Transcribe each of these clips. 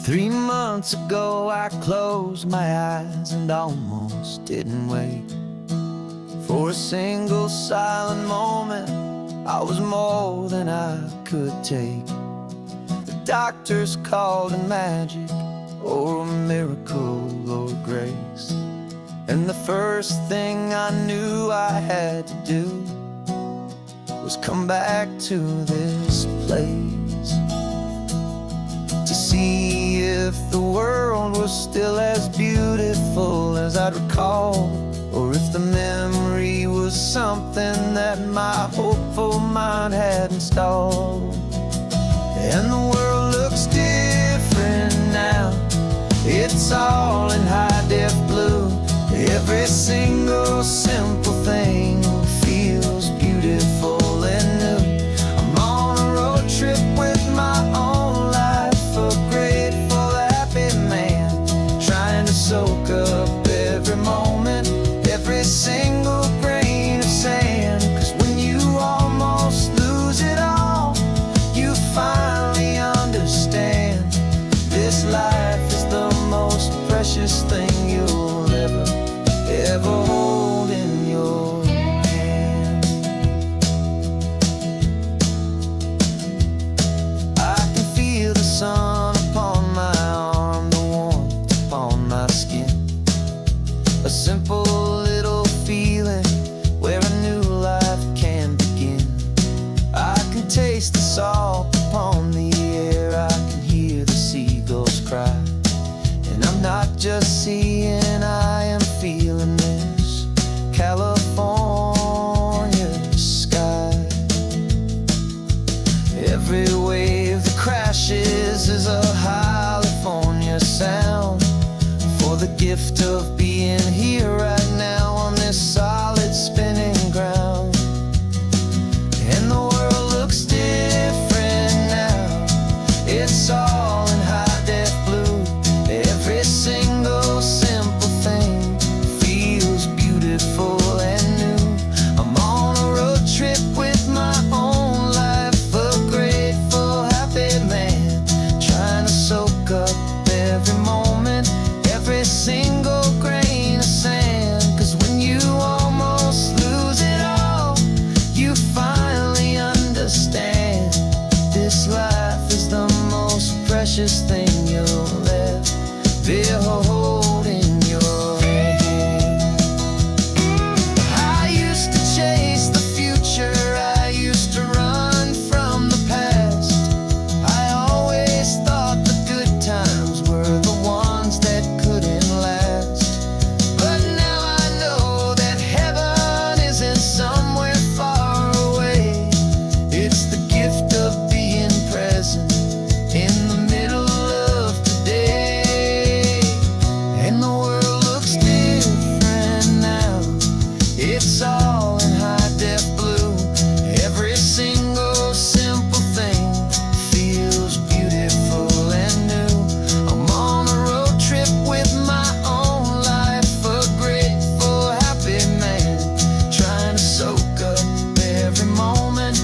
3 months ago I closed my eyes and almost didn't wait for a single silent moment. I was more than I could take. The doctors called it magic, or a miracle, or grace. And the first thing I knew I had to do was come back to this place, to see if the world was still as beautiful as I'd recall, or if the memory was something that my hopeful mind had installed. And the world looks different now. It's all in high-def blue. Every single simple thing feels beautiful and new. I'm on a road trip with my own life, a grateful, happy man, trying to soak up every moment, every single grain of sand. 'Cause when you almost lose it all, you finally understand this life is the most precious thing you'll ever hold in your hand. I can feel the sun upon my arm, the warmth upon my skin, a simple little feeling where a new life can begin. I can taste the salt upon the air, I can hear the seagulls cry, and I'm not just seeing, I am feeling this California sky. Every wave that crashes is a California sound, for the gift of being here right now on this solid spinning ground. And the world looks different now. It's all in high-def blue. Every single simple thing feels beautiful and new. I'm on a road trip with my own life, a grateful, happy man, trying to soak up every moment, every single grain of sand. 'Cause when you almost lose it all, you finally understand this life is the most precious thing you'll ever hold in your hand. I used to chase the future, I used to run from the past. I always thought the good times were the ones that couldn't last. But now I know that heaven isn't somewhere far away. It's the gift of being present in the middle of today. And the world looks different now. It's all in high-def blue. Every single simple thing feels beautiful and new. I'm on a road trip with my own life, a grateful, happy man, trying to soak up every moment,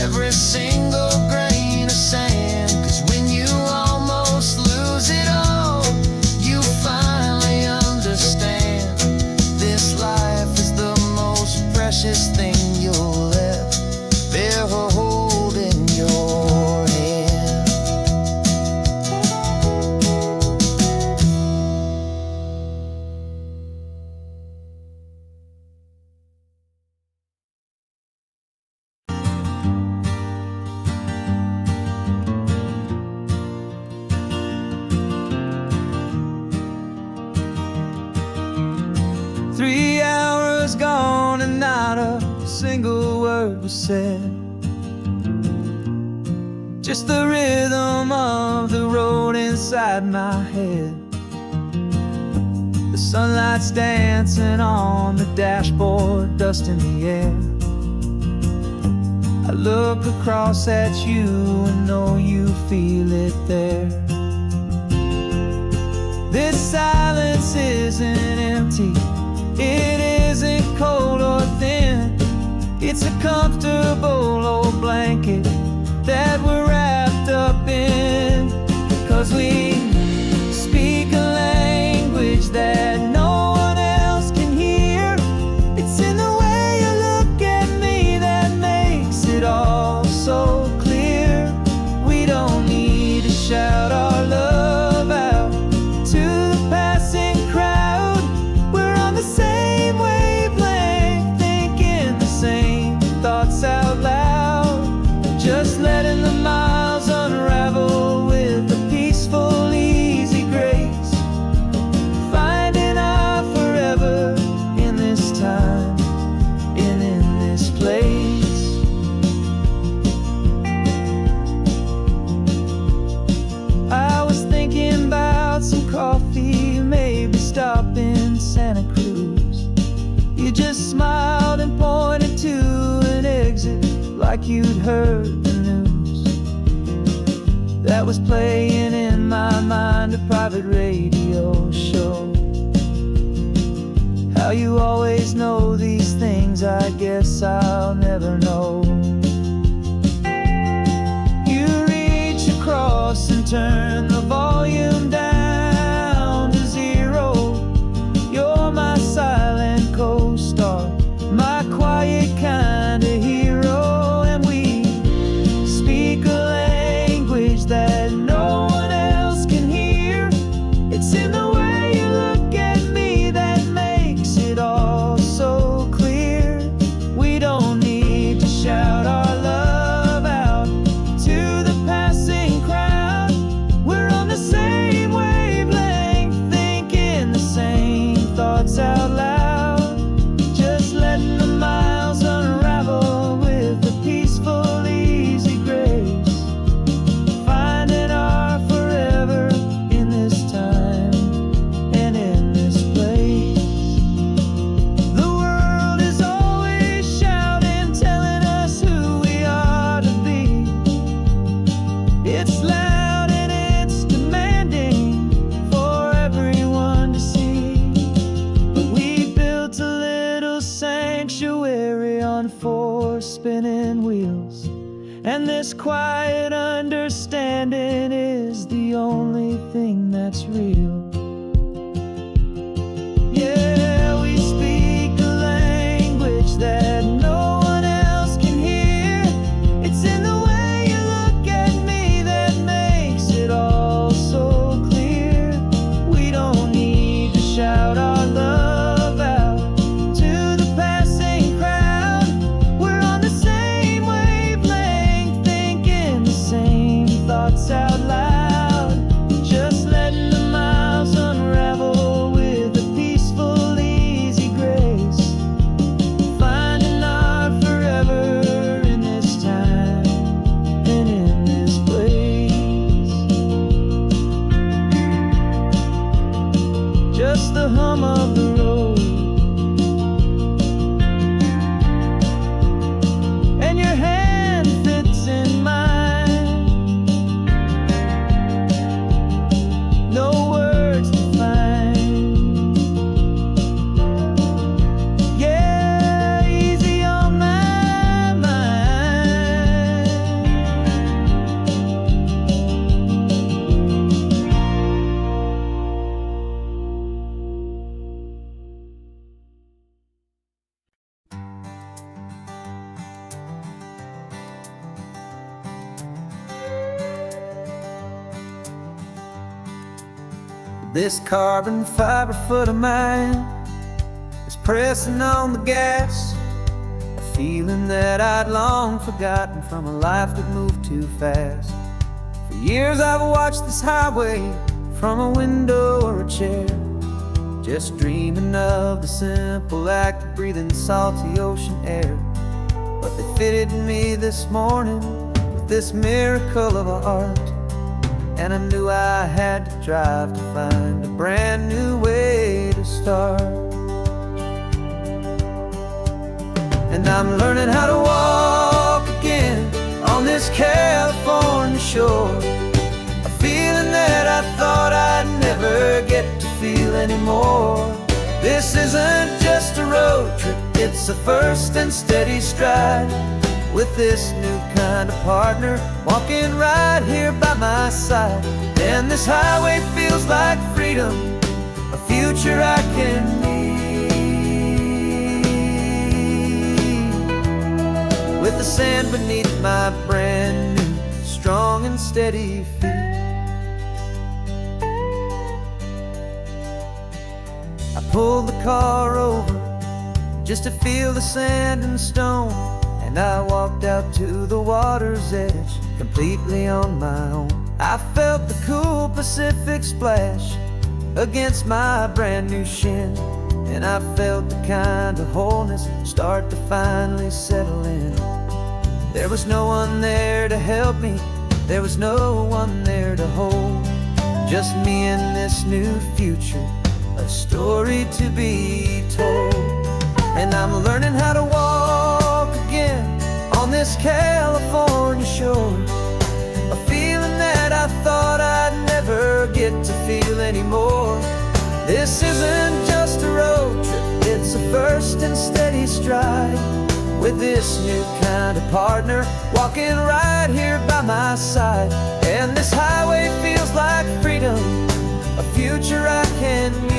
every single grain of sand. 'Cause when you almost lose it all, you finally understand this life is the most precious thing you'll ever hold in your hand. Three hours gone and not a single word was said. Just the rhythm of the road inside my head. The sunlight's dancing on the dashboard, dust in the air. I look across at you and know you feel it there. This silence isn't empty, it isn't cold or thin. It's a comfortable old blanket that we're wrapped up in. 'Cause we like you'd heard the news that was playing in my mind, a private radio show. How you always know these things, I guess I'll never know. You reach across and turn the volume down to 0. You're my silent co-star, my quiet kind of hero. And we speak a language that no one else can hear. It's in the way you look at me that makes it all so clear. We don't need to shout our love out to the passing crowd. We're on the same wavelength, thinking the same thoughts out loud. Just letting the miles unravel with a peaceful, easy grace. Finding our forever in this time and in this place. The world is always shouting, telling us who we are to be. It's loud and it's demanding for everyone to see. But we built a little sanctuary on 4 spinning wheels, and this quiet understanding is the only thing that's real. Yeah, we speak a language that no one else can hear. It's in the way you look at me that makes it all so clear. We don't need to shout our love out to the passing crowd. We're on the same wavelength, thinking the same thoughts out loud. Just letting the miles unravel with a peaceful, easy grace. Finding our forever in this time and in this place. Just the hum of the road and your hand fits in mine. No words to find. Yeah, easy on my mind. This carbon fiber foot of mine is pressing on the gas, a feeling that I'd long forgotten from a life that moved too fast. For years I've watched this highway from a window or a chair, just dreaming of the simple act of breathing salty ocean air. But they fitted me this morning with this miracle of art, and I knew I had to drive to find a brand new way to start. And I'm learning how to walk again on this California shore, a feeling that I thought I'd never get to feel anymore. This isn't just a road trip, it's a first and steady stride, with this new kind of partner walking right here by my side. And this highway feels like freedom, a future I can need, with the sand beneath my brand new, strong and steady feet. I pulled the car over just to feel the sand and stone, and I walked out to the water's edge completely on my own. I felt the cool Pacific splash against my brand new shin, and I felt the kind of wholeness start to finally settle in. There was no one there to help me, there was no one there to hold, just me and this new future, a story to be told. And I'm learning how to walk again on this California shore. A feeling that I thought I'd never get to feel anymore. This isn't just a road trip, it's a first and steady stride. With this new kind of partner walking right here by my side. And this highway feels like freedom, a future I can meet.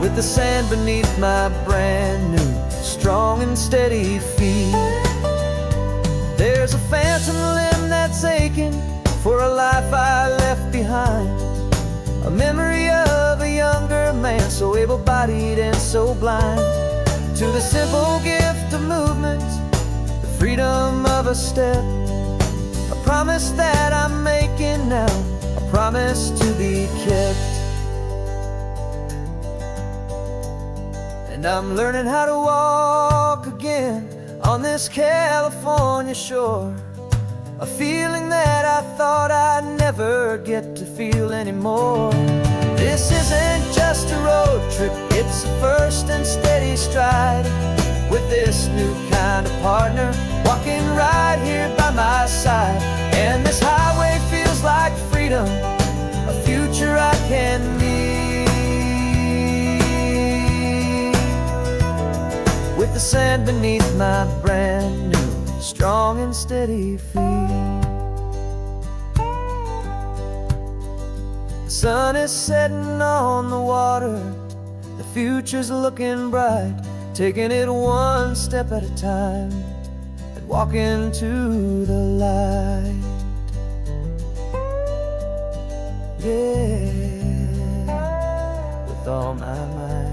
With the sand beneath my brand new, strong and steady feet. There's a phantom limb that's aching for a life I left behind. A memory of a younger man, so able-bodied and so blind. To the simple gift of movement, the freedom of a step. A promise that I'm making now, a promise to be kept. And I'm learning how to walk again on this California shore. A feeling that I thought I'd never get to feel anymore. This isn't just a road trip, it's a first and steady stride. With this new kind of partner walking right here by my side. And this highway feels like freedom, a future I can meet. With the sand beneath my brand new, strong and steady feet. The sun is setting on the water, the future's looking bright. Taking it one step at a time and walking to the light. Yeah, with all my might.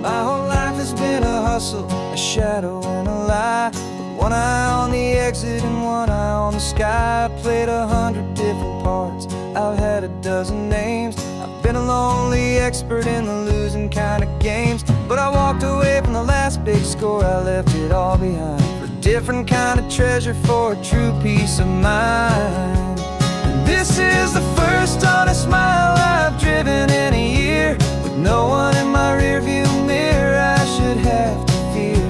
My whole life has been a hustle, a shadow and a lie. With one eye on the exit and one eye on the sky. I played 100 different parts, I've had a dozen names. I've been a lonely expert in the losing kind of games. But I walked away from the last big score, I left it all behind. For a different kind of treasure, for a true peace of mind. And this is the first honest mile I've driven in a year. With no one in my rearview mirror I should have to fear.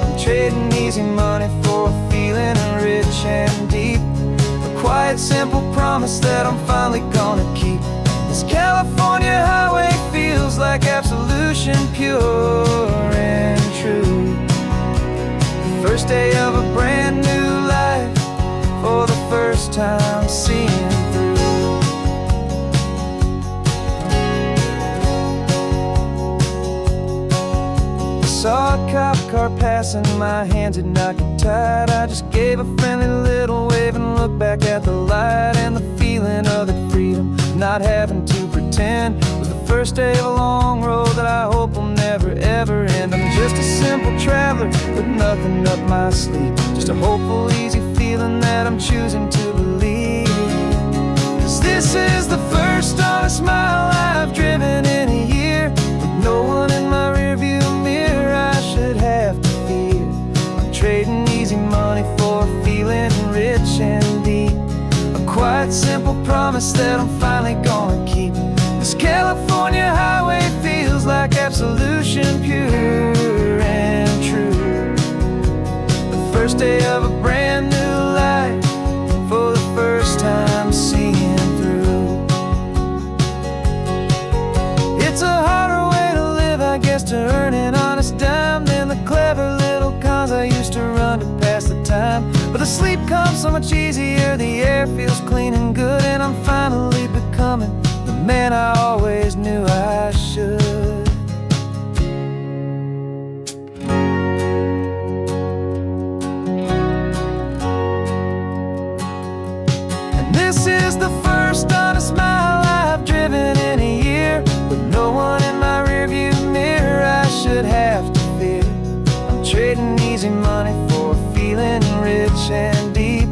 I'm trading easy money for a feeling rich and deep. A quiet, simple promise that I'm finally gonna keep. This California highway feels like absolution, pure and true. The first day of a brand new life, for the first time seeing through. Saw a cop car passing, my hands had not got tied. I just gave a friendly little wave and looked back at the light. And the feeling of the freedom, not having to pretend, was the first day of a long road that I hope will never ever end. I'm just a simple traveler with nothing up my sleeve, just a hopeful, easy feeling that I'm choosing to believe. 'Cause this is the first honest mile I've driven in a year. With no one in my rearview mirror I should have to fear. I'm trading easy money for a feeling rich and deep. A quiet, simple promise that I'm finally gonna keep. This California highway feels like absolution, pure and true. The first day of a brand new life, for the first time seeing through. It's a harder way to live, I guess, to earn an honest dime than the clever little cons I used to run to pass the time. But the sleep comes so much easier, the air feels clean and good, and I'm finally becoming the man I always knew I should. And this is the first honest mile I've driven in a year. With no one in my rearview mirror I should have to fear. I'm trading easy money for a feeling rich and deep.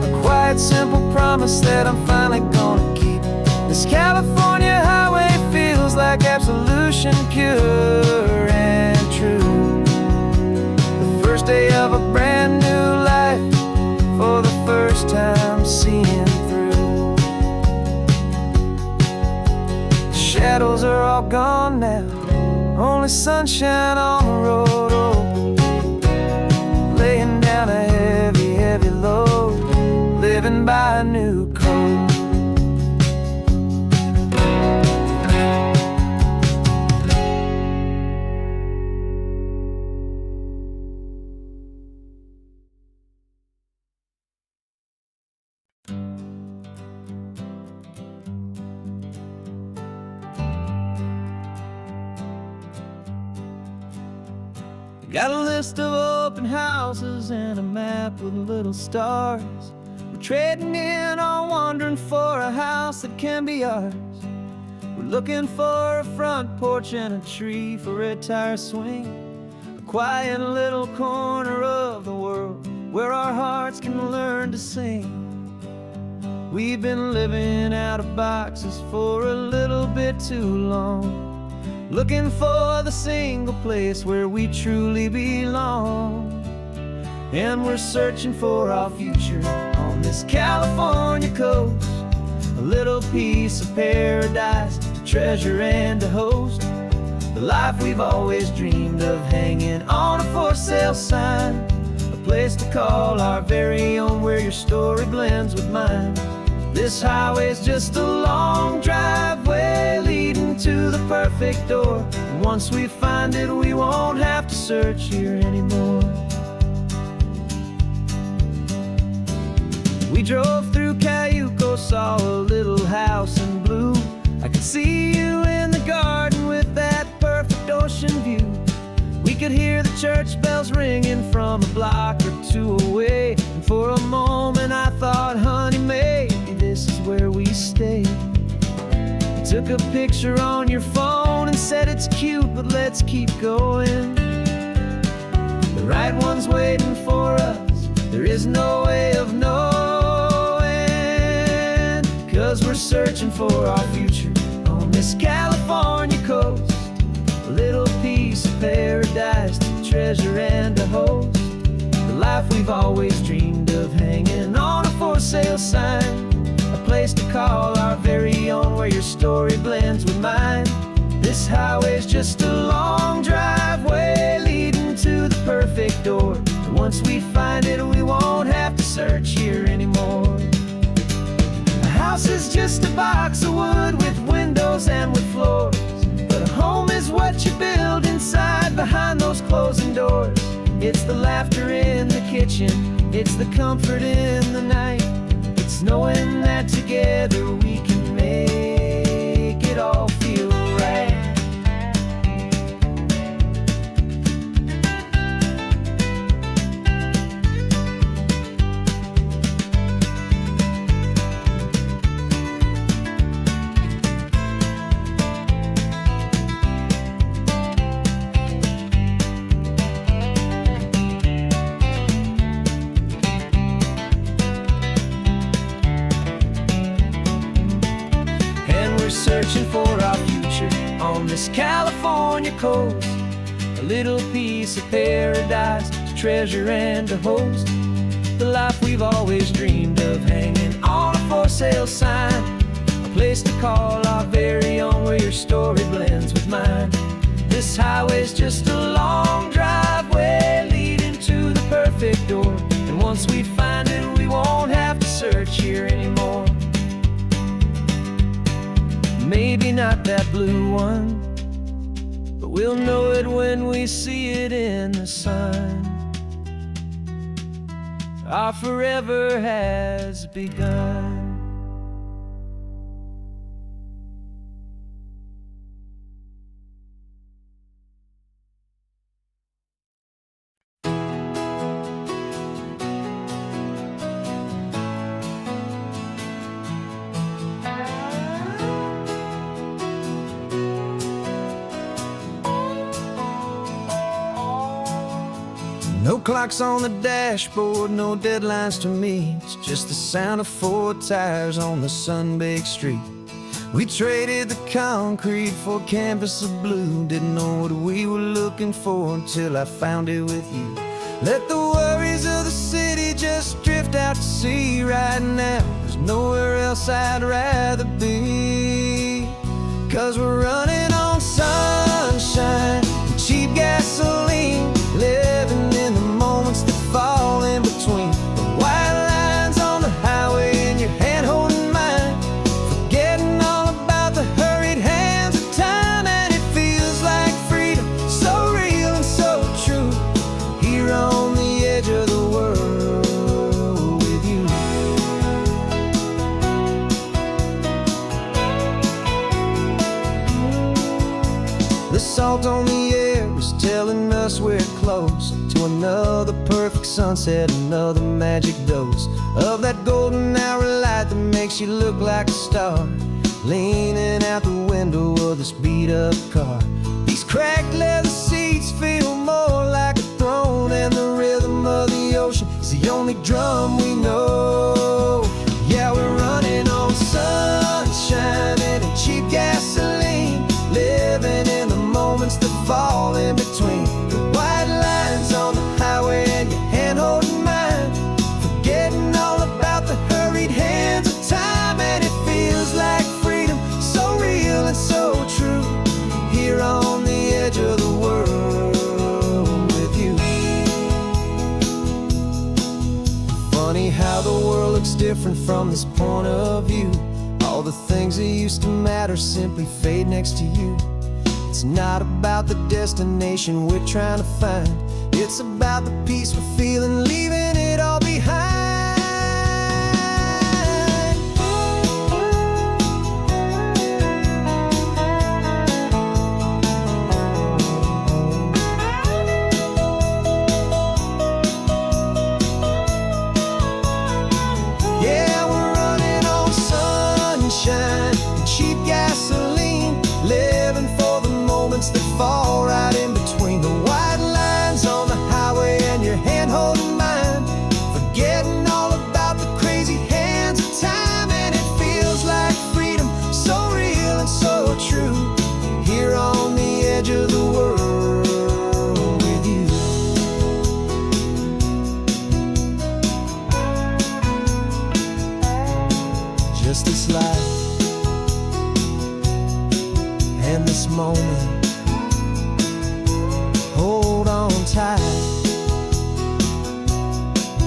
A quiet, simple promise that I'm finally gonna keep. This California highway feels like absolution, pure and sunshine on the road, oh, laying down a heavy, heavy load, living by a new code. Got a list of open houses and a map with little stars. We're trading in or wandering for a house that can be ours. We're looking for a front porch and a tree for a tire swing, a quiet little corner of the world where our hearts can learn to sing. We've been living out of boxes for a little bit too long, looking for the single place where we truly belong. And we're searching for our future on this California coast, a little piece of paradise to treasure and to host, the life we've always dreamed of, hanging on a for sale sign, a place to call our very own where your story blends with mine. This highway's just a long driveway leading to the perfect door, and once we find it, we won't have to search here anymore. We drove through Cayuco, saw a little house in blue. I could see you in the garden with that perfect ocean view. We could hear the church bells ringing from a block or two away, and for a moment I thought, honey, maybe this is where we stay. You took a picture on your phone and said it's cute, but let's keep going. The right one's waiting for us, there is no way of knowing, 'cause we're searching for our future on this California coast, a little piece of paradise to treasure and to host, the life we've always dreamed of, hanging on a for sale sign, a place to call our very own where your story blends with mine. This highway's just a long driveway leading to the perfect door, and once we find it, we won't have to search here anymore. A house is just a box of wood with windows and with floors, but a home is what you build inside behind those closing doors. It's the laughter in the kitchen, it's the comfort in the night, it's knowing that together we can make it all feel right. Searching for our future on this California coast, a little piece of paradise to treasure and to host, the life we've always dreamed of, hanging on a for sale sign, a place to call our very own where your story blends with mine. This highway's just a long driveway leading to the perfect door, and once we find it, we won't have to search here anymore. Maybe not that blue one, but we'll know it when we see it in the sun. Our forever has begun. No clocks on the dashboard, no deadlines to meet, it's just the sound of 4 tires on the sun-baked street. We traded the concrete for a canvas of blue, didn't know what we were looking for until I found it with you. Let the worries of the city just drift out to sea right now, there's nowhere else I'd rather be. 'Cause we're running on sunshine, us we're close to another perfect sunset, another magic dose of that golden hour light that makes you look like a star, leaning out the window of this beat-up car. These cracked leather seats feel more like a throne, and the rhythm of the ocean is the only drum we know. Yeah, we're running on sunshine and cheap gasoline, living in the moments that fall in between the white lines on the highway and your hand holding mine, forgetting all about the hurried hands of time. And it feels like freedom, so real and so true, here on the edge of the world with you. Funny how the world looks different from this point of view. All the things that used to matter simply fade next to you. It's not about the destination we're trying to find, it's about the peace we're feeling, leaving it all behind. Yeah, we're running on sunshine and cheap gasoline, living for the moments that fall right in between the white lines on the highway and your hand holding mine, forgetting all about the crazy hands of time. And it feels like freedom, so real and so true, here on the edge of the world with you. Just this life and this moment, hold on tight,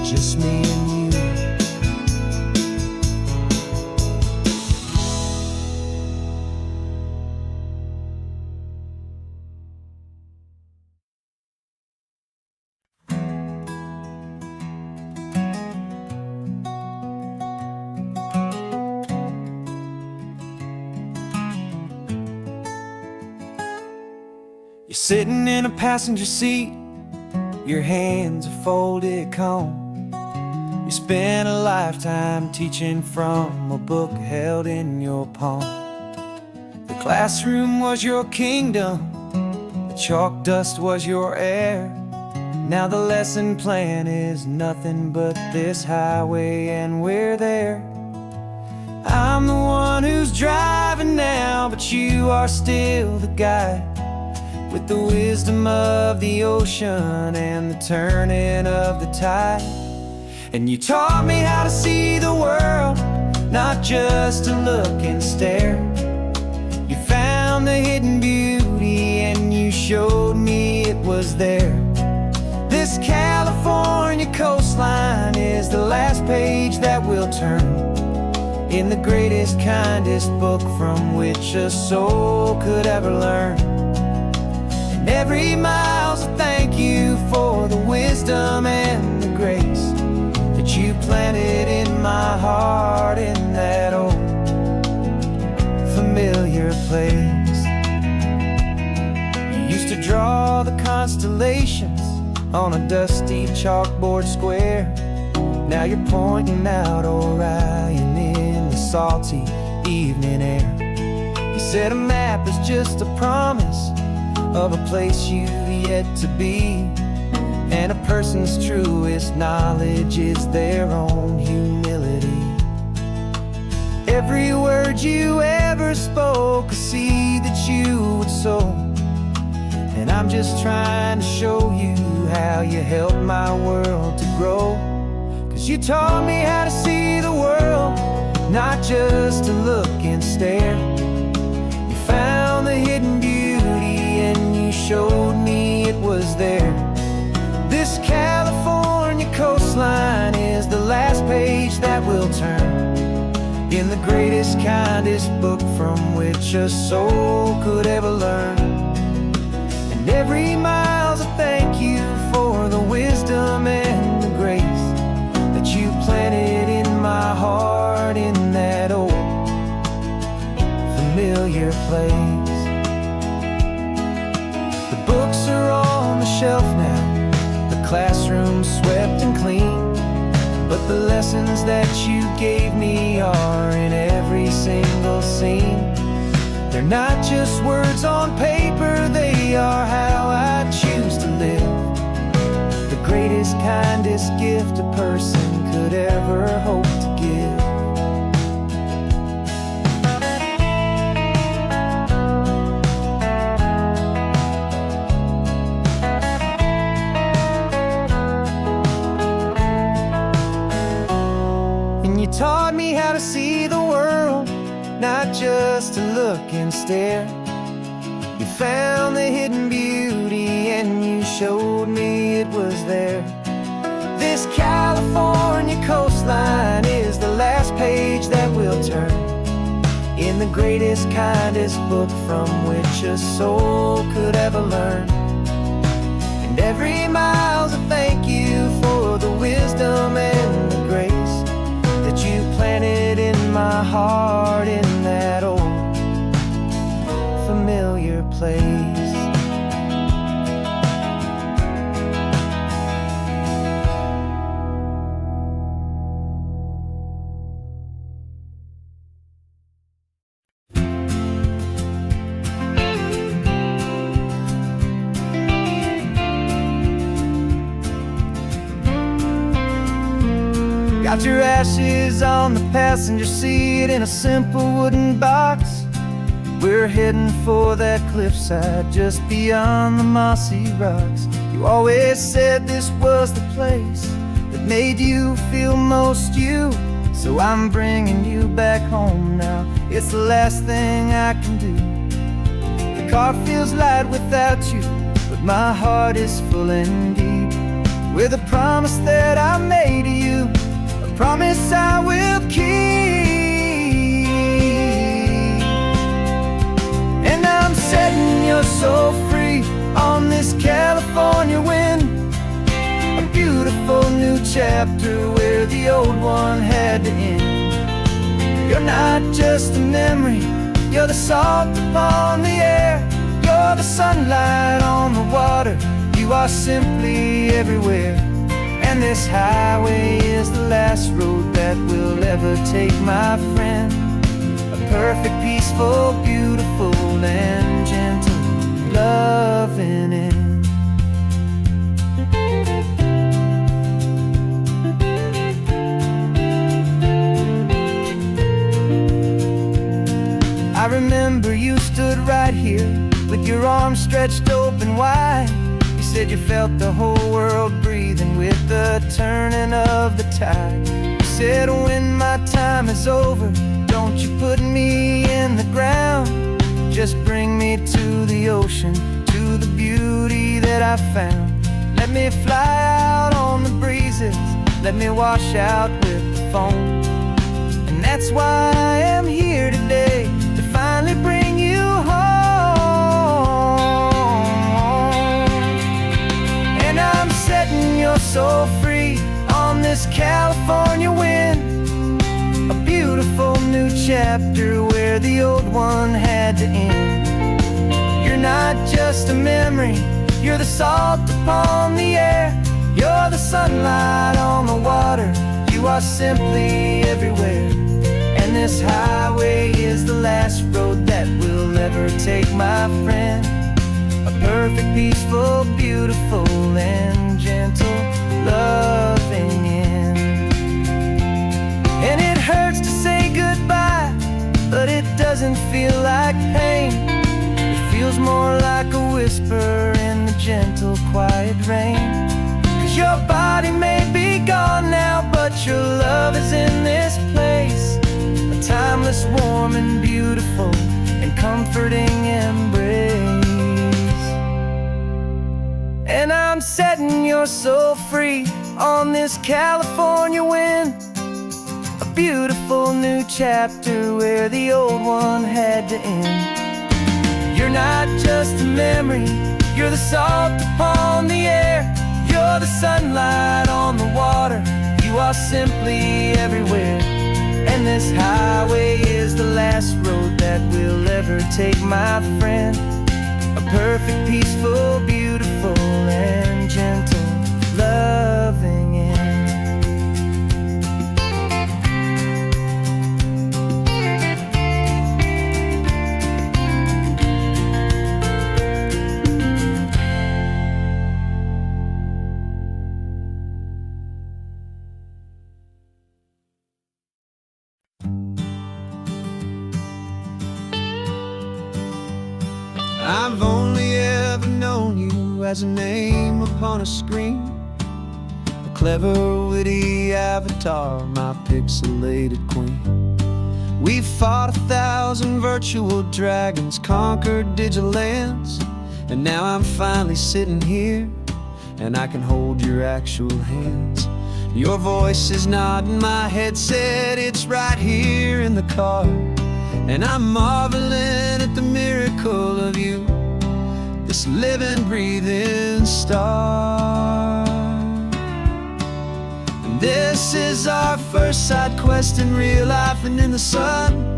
just me and you. You're sitting in a passenger seat, your hands are folded calm. You spent a lifetime teaching from a book held in your palm. The classroom was your kingdom, the chalk dust was your air. Now the lesson plan is nothing but this highway, and we're there. I'm the one who's driving now, but you are still the guide, with the wisdom of the ocean and the turning of the tide. And you taught me how to see the world, not just to look and stare. You found the hidden beauty and you showed me it was there. This California coastline is the last page that we'll turn in the greatest, kindest book from which a soul could ever learn. Every mile's a thank you for the wisdom and the grace that you planted in my heart in that old familiar place. You used to draw the constellations on a dusty chalkboard square. Now you're pointing out Orion in the salty evening air. You said a map is just a promise of a place you've yet to be, and a person's truest knowledge is their own humility. Every word you ever spoke, a seed that you would sow, and I'm just trying to show you how you helped my world to grow. 'Cause you taught me how to see the world, not just to look and stare. You found the hidden beauty and you showed me it was there. This California coastline is the last page that we'll turn in the greatest, kindest book from which a soul could ever learn. And every mile's a thank you for the wisdom and the grace that you planted in my heart in that old familiar place. The books are on the shelf shelf now, the classroom swept and clean. But the lessons that you gave me are in every single scene. They're not just words on paper, they are how I choose to live. The greatest, kindest gift a person could ever hope to give. And you taught me how to see the world, not just to look and stare. You found the hidden beauty and you showed me it was there. This California coastline is the last page that we'll turn in the greatest, kindest book from which a soul could ever learn. And every mile's a thank you for the wisdom and the grace that you planted in my heart in that old familiar place. Got your ashes on the passenger seat in a simple wooden box. We're heading for that cliffside just beyond the mossy rocks. You always said this was the place that made you feel most you. So I'm bringing you back home now. It's the last thing I can do. The car feels light without you, but my heart is full and deep with a promise that I made to you, a promise I will keep. And I'm setting your soul free on this California wind, a beautiful new chapter where the old one had to end. You're not just a memory, you're the salt upon the air, you're the sunlight on the water, you are simply everywhere. And this highway is the last road that will ever take, my friend. A perfect, peaceful, beautiful, and gentle, loving end. I remember you stood right here with your arms stretched open wide. You said you felt the whole world breathing with the turning of the tide. You said when my time is over, don't you put me in the ground, just bring me to the ocean, to the beauty that I found. Let me fly out on the breezes, let me wash out with the foam. And that's why I am here today, to finally bring you home. And I'm setting your soul free on this California wind, a beautiful new chapter where the old one had to end. You're not just a memory, you're the salt upon the air, you're the sunlight on the water, you are simply everywhere. And this highway is the last road that we'll ever take, my friend. A perfect, peaceful, beautiful, and gentle, loving end. And it hurts to say goodbye, but it doesn't feel like pain. It feels more like a whisper in the gentle, quiet rain. 'Cause your body may be gone now, but your love is in this place, a timeless, warm, and beautiful, and comforting embrace. And I'm setting your soul free on this California wind, a beautiful new chapter where the old one had to end. You're not just a memory, you're the salt upon the air, you're the sunlight on the water, you are simply everywhere. And this highway is the last road that we'll ever take, my friend. A perfect, peaceful, beautiful land. as a name upon a screen, a clever, witty avatar, my pixelated queen. We fought 1,000 virtual dragons, conquered digital lands, and now I'm finally sitting here, and I can hold your actual hands. Your voice is not in my headset, it's right here in the car, and I'm marveling at the miracle of you, this living, breathing star. And this is our first side quest in real life and in the sun.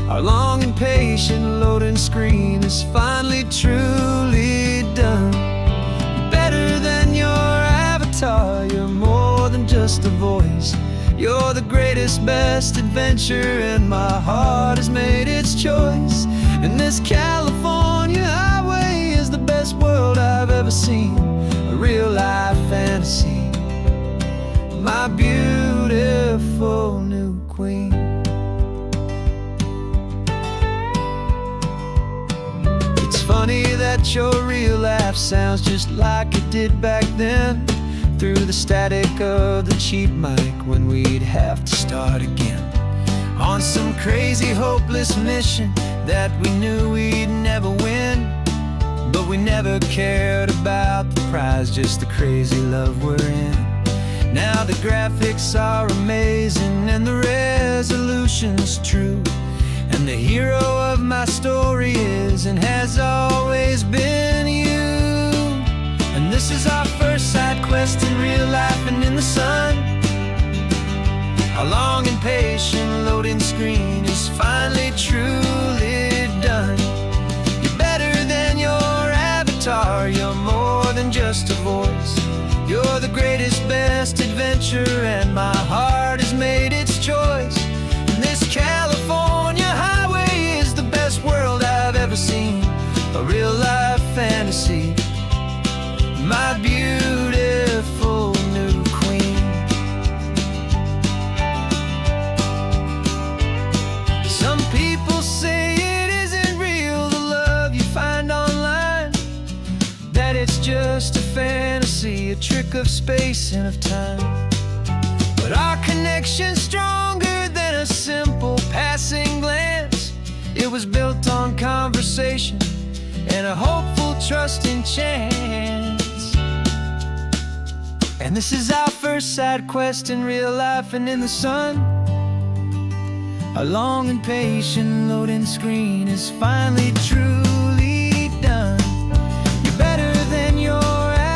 Our long and patient loading screen is finally truly done. You're better than your avatar, you're more than just a voice. You're the greatest, best adventure, and my heart has made its choice. And this California highway is the best world I've ever seen, a real life fantasy, my beautiful new queen. It's funny that your real life sounds just like it did back then, through the static of the cheap mic when we'd have to start again, on some crazy hopeless mission that we knew we'd never win. But we never cared about the prize, just the crazy love we're in. Now the graphics are amazing and the resolution's true, and the hero of my story is and has always been you. And this is our first side quest in real life and in the sun. Our long and patient loading screen is finally truly done. You're better than your avatar, you're more than just a voice. You're the greatest, best adventure, and my heart has made its choice. And this California highway is the best world I've ever seen, a real life fantasy, my beautiful new queen. Some people say it isn't real, the love you find online, that it's just a fantasy, a trick of space and of time. But our connection's stronger than a simple passing glance. It was built on conversation and a hopeful, trusting chance. And this is our first side quest in real life and in the sun. Our long and patient loading screen is finally truly done. You're better than your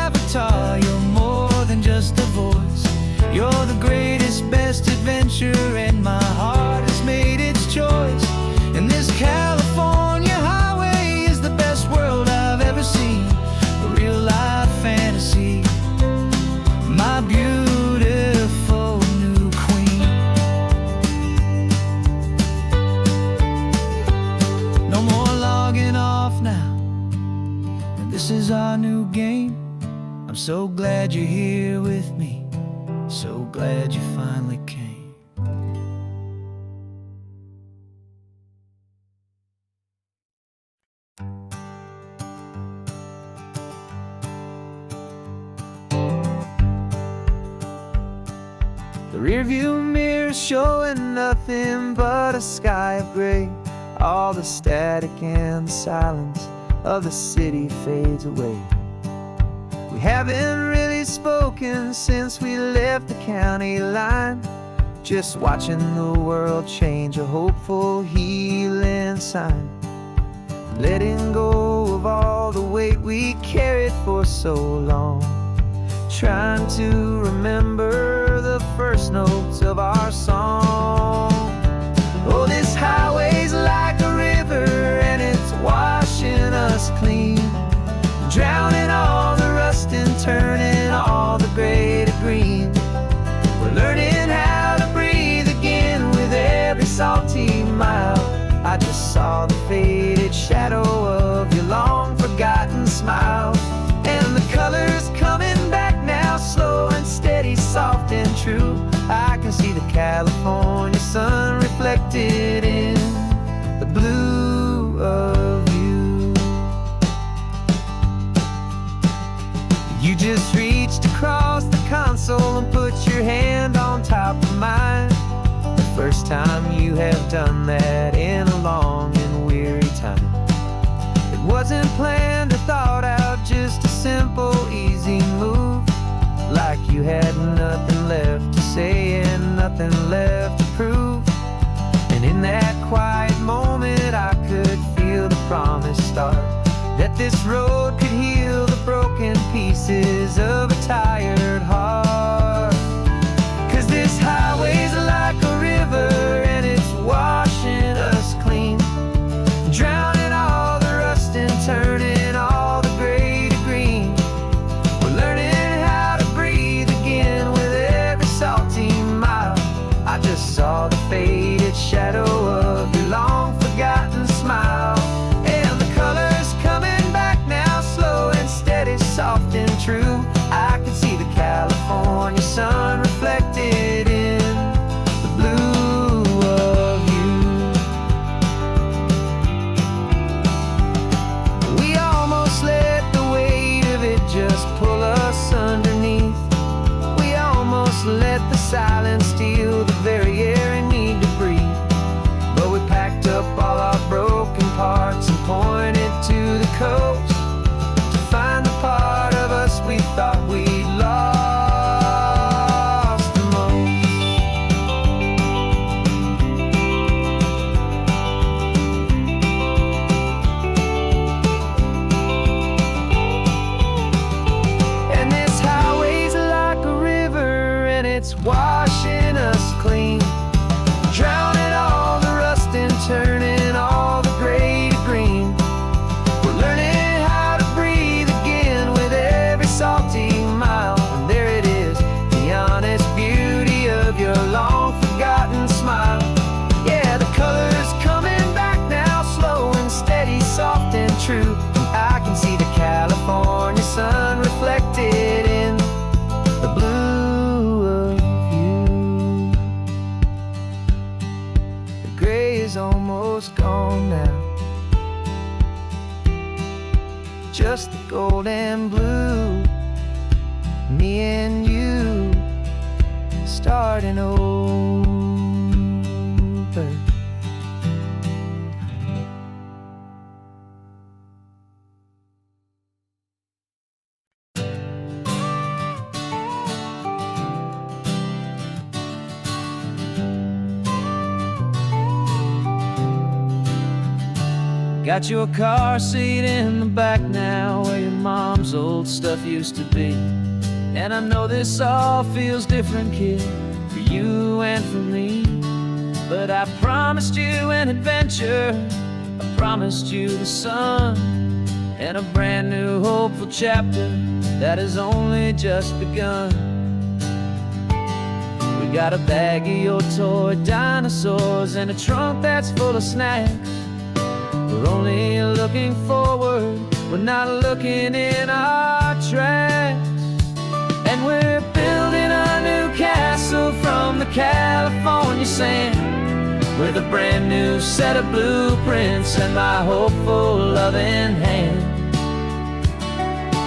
avatar, you're more than just a voice. You're the greatest, best adventure, and my heart has made its choice. And this California highway is the best world I've ever seen, a real life fantasy, my beautiful new queen. No more logging off now, and this is our new game. I'm so glad you're here with me, so glad you finally came. The rearview mirror showing nothing but a sky of gray. All the static and the silence of the city fades away. We haven't really spoken since we left the county line, just watching the world change, a hopeful healing sign. Letting go of all the weight we carried for so long, trying to remember the first notes of our song. Oh, this highway's like a river and it's washing us clean, drowning all the rust and turning all the gray to green. We're learning how to breathe again with every salty mile. I just saw the faded shadow of your long forgotten smile, and the colors coming back now, slow and steady, soft and true. I can see the California sun reflected in the blue of you. You just reached across the console and put your hand on top of mine. The first time you have done that in a long and weary time. It wasn't planned or thought out, just a simple, easy move. Like you had nothing left to say and nothing left to prove. And in that quiet moment I could feel the promise start, that this road could heal the broken pieces of a tired heart. 'Cause this highway's like a river and it's washing us clean, drowning all the rust and turning all the gray to green. We're learning how to breathe again with every salty mile. I just saw the faded shadow of your long forgotten smile. And the colors coming back now, slow and steady, soft and true. I can see the California sun reflected in the blue of you. We almost let the weight of it just pull us underneath. We almost let the silence steal the very air we need to breathe. But we packed up all our broken parts and pointed to the coast to find the part of us we thought we'd lost the most. And this highway's like a river and it's washing us clean, drowning all the rust and turning all the gray to green. We're learning how to breathe again with every salty mile. And there it is, the honest beauty of your long forgotten smile. Yeah, the colors coming back now, slow and steady, soft and true. I can see the California sun reflected in the blue of you. The gray is almost gone now, just the gold and blue. Me and you starting over. Got your car seat in the back now, where your mom's old stuff used to be. And I know this all feels different, kid, for you and for me. But I promised you an adventure, I promised you the sun, and a brand new hopeful chapter that has only just begun. We got a bag of your toy dinosaurs and a trunk that's full of snacks. We're only looking forward, we're not looking in our tracks. And we're building a new castle from the California sand, with a brand new set of blueprints and my hopeful loving hand.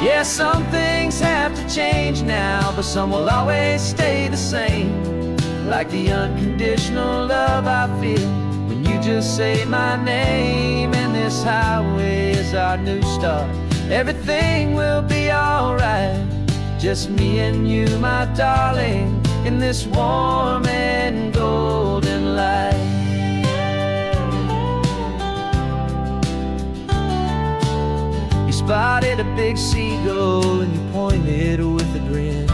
Yeah, some things have to change now, but some will always stay the same. Like the unconditional love I feel when you just say my name. And this highway is our new start, everything will be alright. Just me and you, my darling, in this warm and golden light. You spotted a big seagull and you pointed with a grin.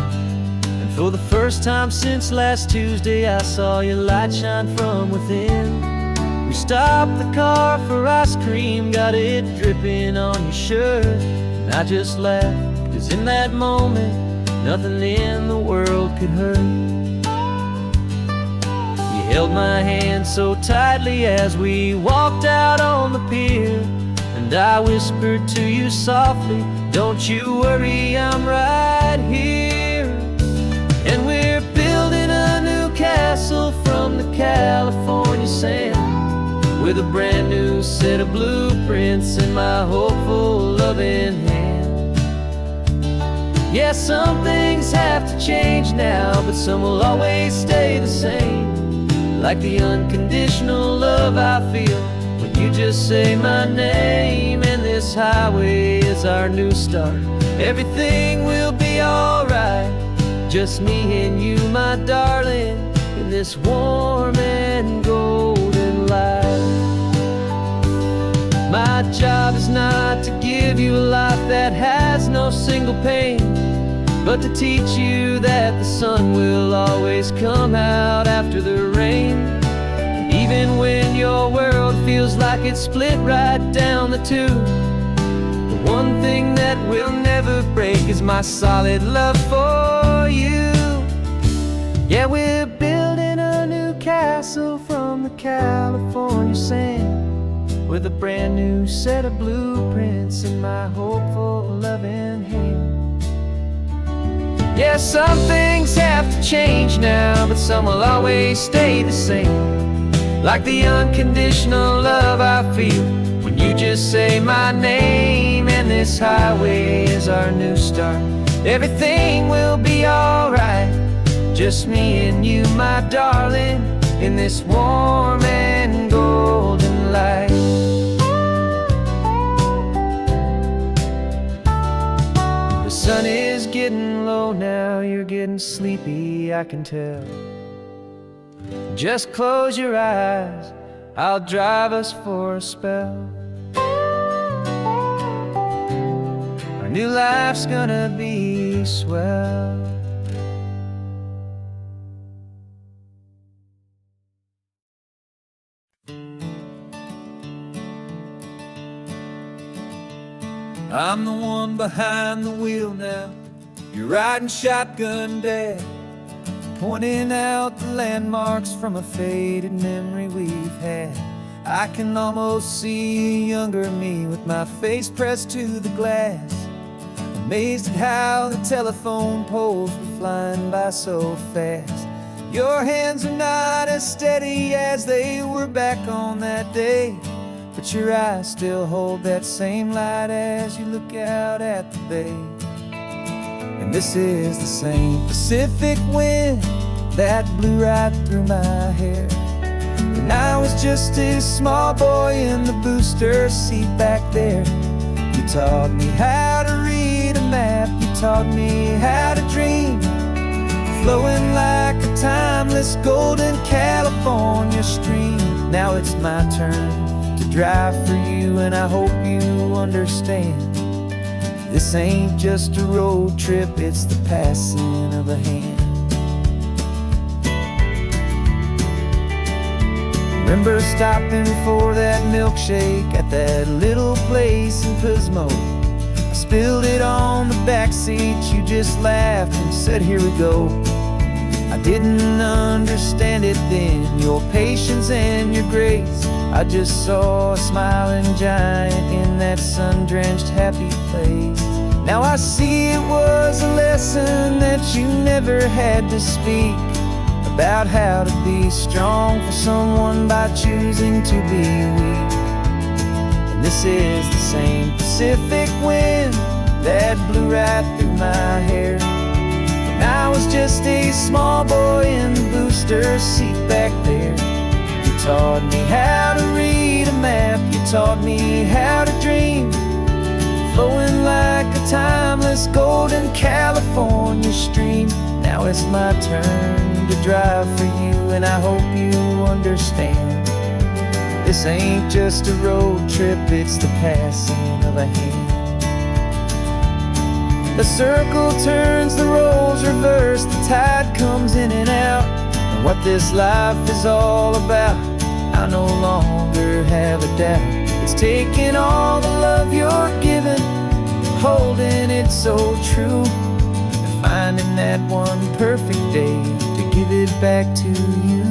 And for the first time since last Tuesday, I saw your light shine from within. We stopped the car for ice cream, got it dripping on your shirt. And I just laughed, 'cause in that moment, nothing in the world could hurt. You held my hand so tightly as we walked out on the pier, and I whispered to you softly, don't you worry, I'm right here. And we're building a new castle from the California sand, with a brand new set of blueprints in my hopeful loving hand. Yeah, some things have to change now, but some will always stay the same. Like the unconditional love I feel when you just say my name. And this highway is our new start. Everything will be alright. Just me and you, my darling, in this warm and golden light. My job is not to give you a life that has no single pain, but to teach you that the sun will always come out after the rain. And even when your world feels like it's split right down the two, the one thing that will never break is my solid love for you. Yeah, we're building a new castle from the California sand, with a brand new set of blueprints in my hopeful, loving hand. Yeah, some things have to change now, but some will always stay the same. Like the unconditional love I feel when you just say my name. And this highway is our new start. Everything will be alright. Just me and you, my darling, in this warm and golden light. The sun is getting low now, you're getting sleepy, I can tell. Just close your eyes, I'll drive us for a spell. Our new life's gonna be swell. I'm the one behind the wheel now. You're riding shotgun, Dad, pointing out the landmarks from a faded memory we've had. I can almost see a younger me with my face pressed to the glass, amazed at how the telephone poles were flying by so fast. Your hands are not as steady as they were back on that day, but your eyes still hold that same light as you look out at the bay. And this is the same Pacific wind that blew right through my hair. And I was just a small boy in the booster seat back there. You taught me how to read a map, you taught me how to dream, flowing like a timeless golden California stream. Now it's my turn to drive for you, and I hope you understand. This ain't just a road trip, it's the passing of a hand. Remember stopping for that milkshake at that little place in Pismo? I spilled it on the back seat, you just laughed and said, here we go. I didn't understand it then, your patience and your grace. I just saw a smiling giant in that sun-drenched happy place. Now I see it was a lesson that you never had to speak, about how to be strong for someone by choosing to be weak. And this is the same Pacific wind that blew right through my hair. When I was just a small boy in the booster seat back there. You taught me how to read a map, you taught me how to dream, flowing like a timeless golden California stream. Now it's my turn to drive for you, and I hope you understand. This ain't just a road trip, it's the passing of a hand. The circle turns, the roles reverse, the tide comes in and out. And what this life is all about, I no longer have a doubt. It's taking all the love you're giving, holding it so true, and finding that one perfect day to give it back to you.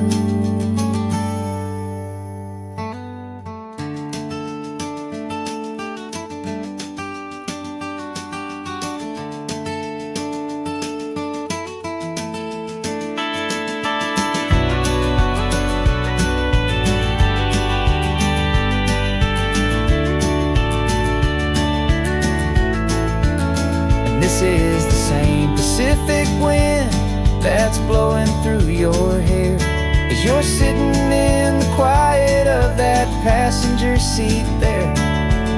This is the same Pacific wind that's blowing through your hair as you're sitting in the quiet of that passenger seat there.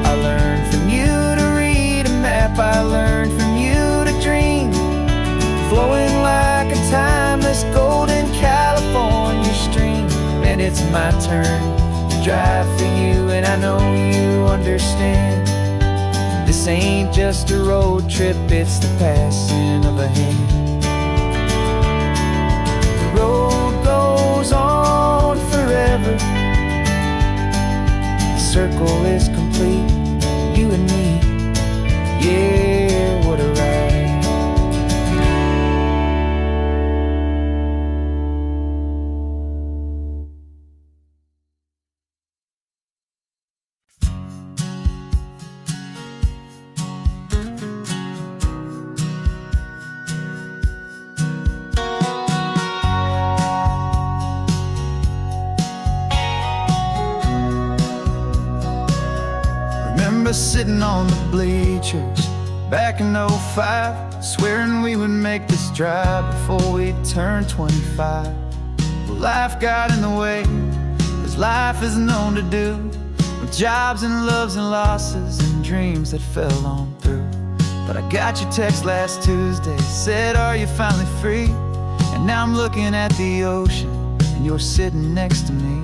I learned from you to read a map, I learned from you to dream, flowing like a timeless golden California stream. And it's my turn to drive for you, and I know you understand. This ain't just a road trip, it's the passing of a hand. The road goes on forever, the circle is complete, you and me, yeah, what a ride. Sitting on the bleachers back in '05, swearing we would make this drive before we turned 25. Well, life got in the way, as life is known to do, with jobs and loves and losses and dreams that fell on through. But I got your text last Tuesday, said, are you finally free? And now I'm looking at the ocean, and you're sitting next to me.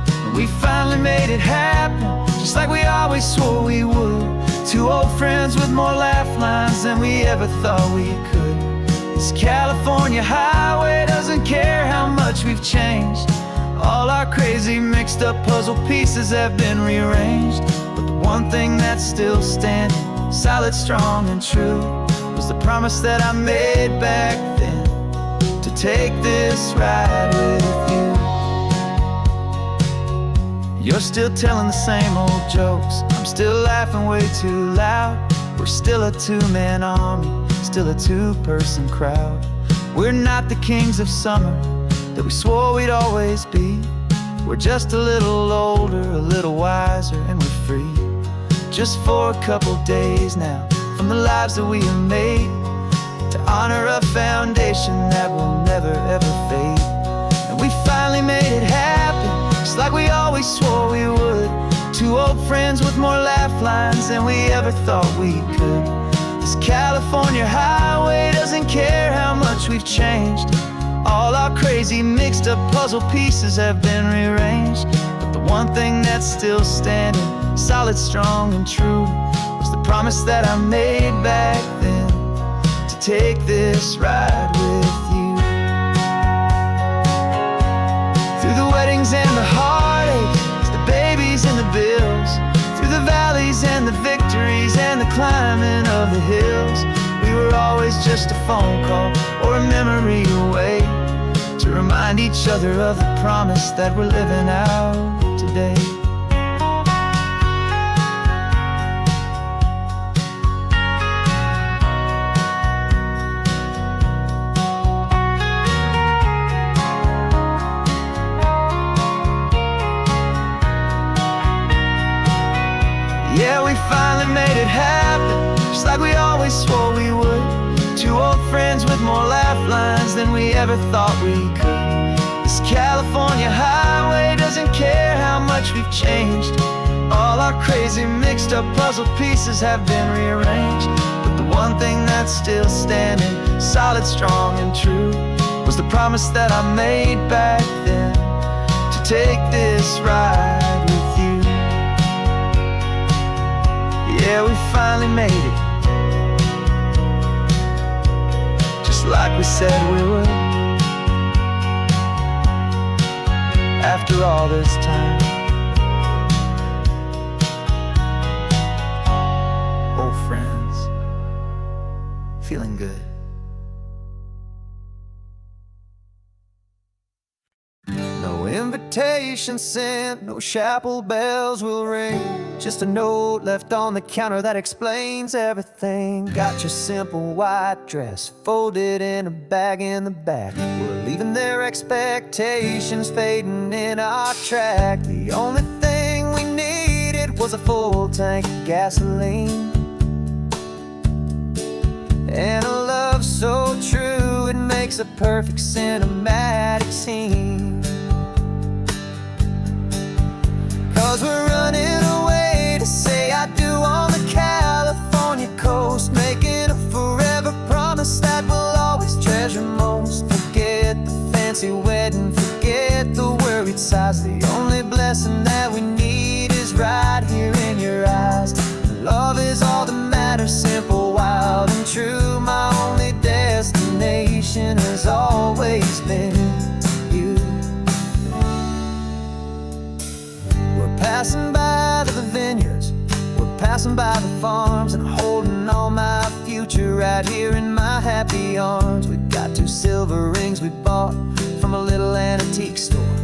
And we finally made it happen, just like we always swore we would. Two old friends with more laugh lines than we ever thought we could. This California highway doesn't care how much we've changed. All our crazy mixed up puzzle pieces have been rearranged. But the one thing that's still standing, solid, strong and true, was the promise that I made back then, to take this ride with you. You're still telling the same old jokes, I'm still laughing way too loud. We're still a two-man army, still a two-person crowd. We're not the kings of summer that we swore we'd always be. We're just a little older, a little wiser, and we're free. Just for a couple days now, from the lives that we have made, to honor a foundation that will never ever fade. And we finally made it happen, just like we always swore we would. Two old friends with more laugh lines than we ever thought we could. This California highway doesn't care how much we've changed. All our crazy mixed up puzzle pieces have been rearranged. But the one thing that's still standing, solid, strong and true, was the promise that I made back then, to take this ride with you. Through the weddings and the heartaches, the babies and the bills, through the valleys and the victories and the climbing of the hills, we were always just a phone call or a memory away, to remind each other of the promise that we're living out today. Yeah, we finally made it happen, just like we always swore we would. Two old friends with more laugh lines than we ever thought we could. This California highway doesn't care how much we've changed. All our crazy mixed up puzzle pieces have been rearranged. But the one thing that's still standing, solid, strong and true, was the promise that I made back then, to take this ride with you. Yeah, we finally made it, just like we said we would. After all this time, old friends, feeling good. No invitation sent, no chapel bells will ring, just a note left on the counter that explains everything. Got your simple white dress folded in a bag in the back. We're leaving their expectations fading in our track. The only thing we needed was a full tank of gasoline, and a love so a perfect cinematic scene. 'Cause we're running away to say I do on the California coast, making a forever promise that we'll always treasure most. Forget the fancy wedding, forget the worried sighs. The only blessing that we need is right here in your eyes. Love is all that matters, simple, wild, and true. My only destination has always been you. We're passing by the vineyards, we're passing by the farms, and holding all my future right here in my happy arms. We've got 2 silver rings we bought from a little antique store,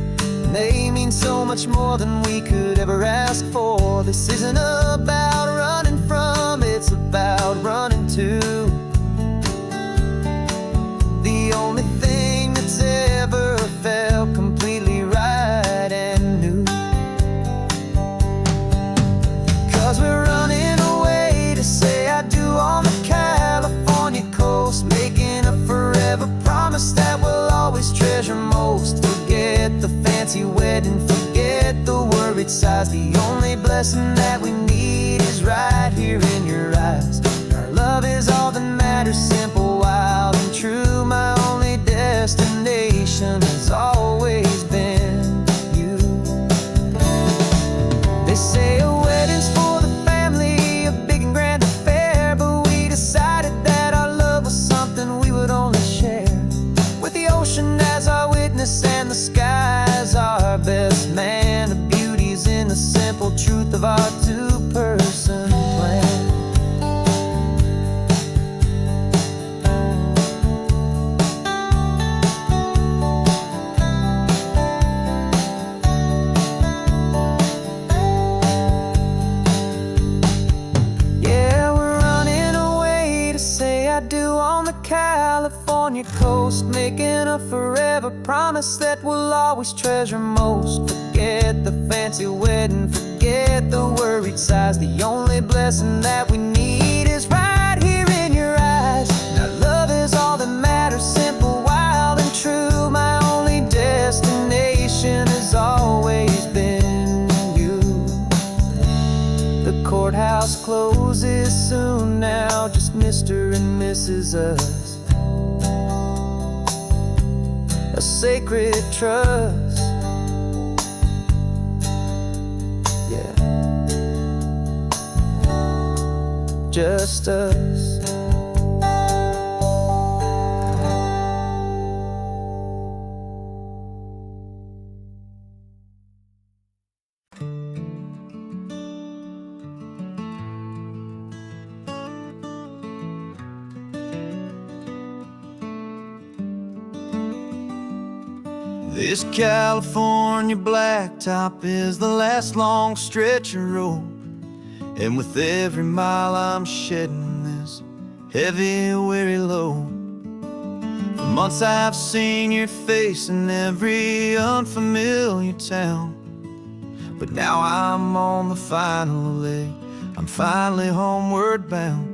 and they mean so much more than we could ever ask for. This isn't about running from, it's about running to the only thing that's ever felt completely right and new. 'Cause we're running away to say I do on the California coast, making a forever promise that we'll always treasure most. Forget the fancy wedding, forget the worried sighs. The only blessing that we need is right here in your eyes. Our love is all that matters, simple, wild, and true. My only destination has always been you. They say a wedding's for the family, a big and grand affair, but we decided that our love was something we would only share with the ocean as our witness and the sky as our best man. The beauty's in the simple truth of our 2-person plan. Yeah, we're running away to say I do on the California coast, making a forever promise that we'll always treasure most. Forget the fancy wedding, forget the worried sighs. The only blessing that we need is right here in your eyes. Now love is all that matters, simple, wild, and true. My only destination has always been you. The courthouse closes soon now, just Mr. and Mrs. Us. A sacred trust, yeah, just us. This California blacktop is the last long stretch of road, and with every mile I'm shedding this heavy, weary load. For months I've seen your face in every unfamiliar town, but now I'm on the final leg, I'm finally homeward bound.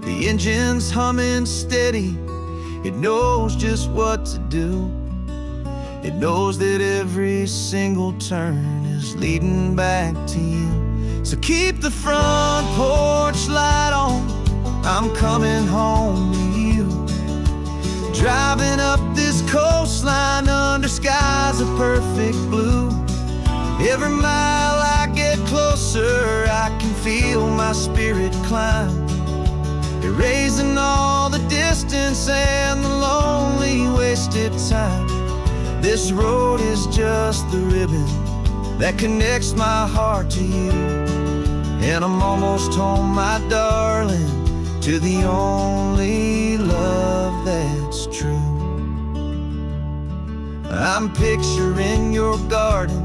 The engine's humming steady, it knows just what to do. It knows that every single turn is leading back to you. So keep the front porch light on, I'm coming home to you. Driving up this coastline under skies of perfect blue. Every mile I get closer, I can feel my spirit climb, erasing all the distance and the lonely wasted time. This road is just the ribbon that connects my heart to you, and I'm almost home, my darling, to the only love that's true. I'm picturing your garden